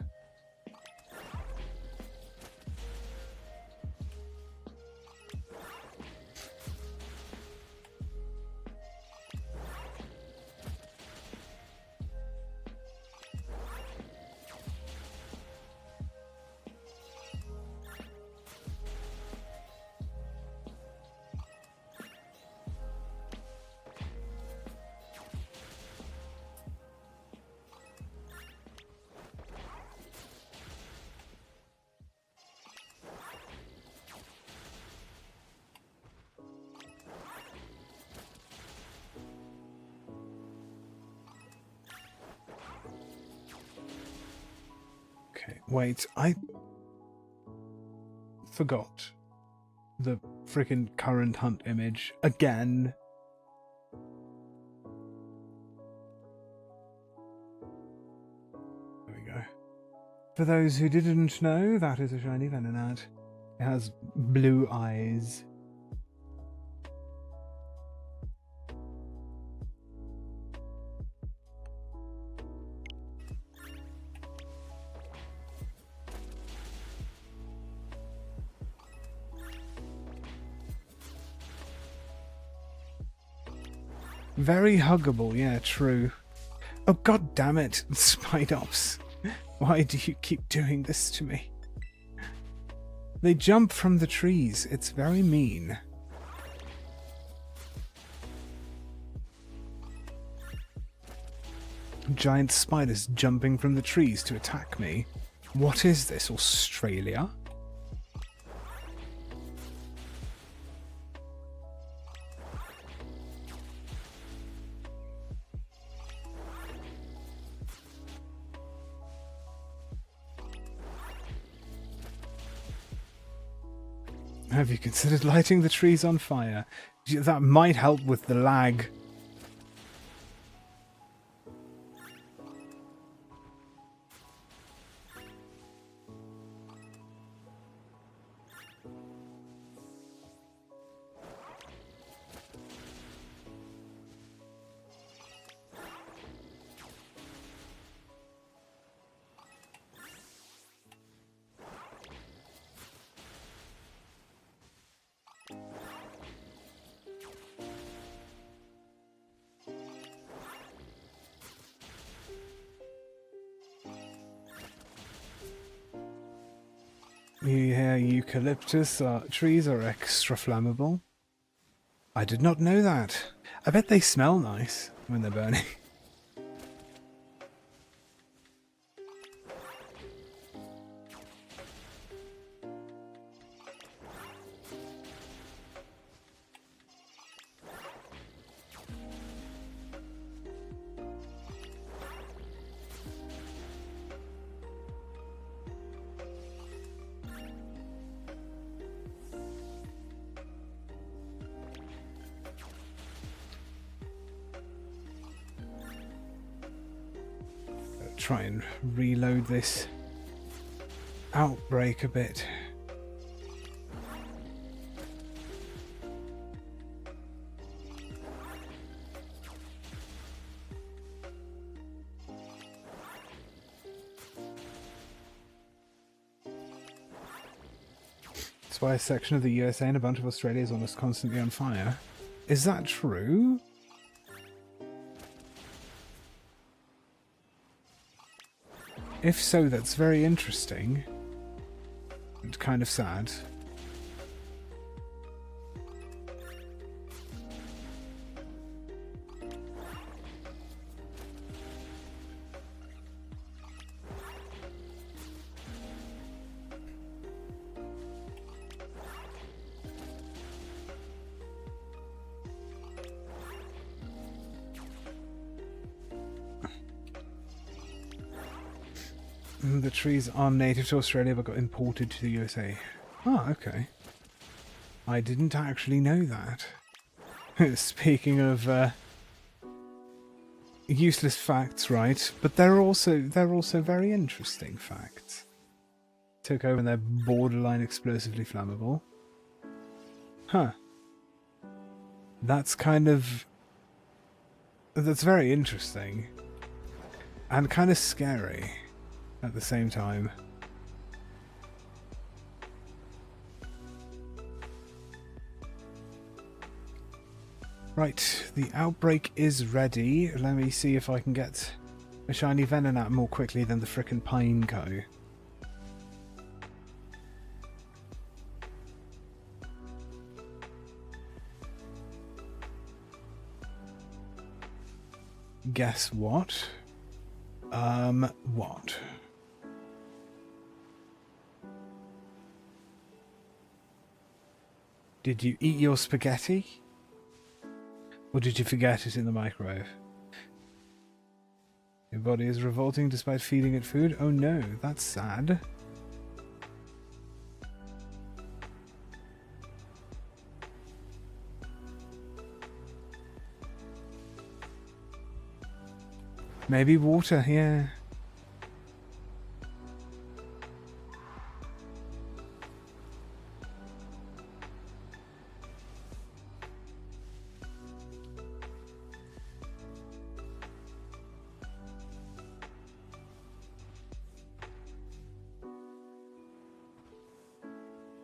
Okay, wait, I forgot the freaking current hunt image again. There we go. For those who didn't know, that is a shiny Venonat. It has blue eyes. Very huggable, yeah, true. Oh, god damn it, Spidops. Why do you keep doing this to me? They jump from the trees. It's very mean. Giant spiders jumping from the trees to attack me. What is this, Australia? Have you considered lighting the trees on fire? That might help with the lag. Yeah, eucalyptus trees are extra flammable. I did not know that. I bet they smell nice when they're burning. Try and reload this outbreak a bit. That's why a section of the USA and a bunch of Australia is almost constantly on fire. Is that true? If so, that's very interesting and kind of sad. The trees are native to Australia but got imported to the USA. Ah, okay. I didn't actually know that. Speaking of useless facts, right? But they're also very interesting facts. Took over and they're borderline explosively flammable. Huh. That's very interesting. And kind of scary at the same time. Right, the outbreak is ready. Let me see if I can get a shiny Venonat more quickly than the frickin' Pineco. Guess what? What? Did you eat your spaghetti? Or did you forget it in the microwave? Your body is revolting despite feeding it food? Oh no, that's sad. Maybe water, yeah.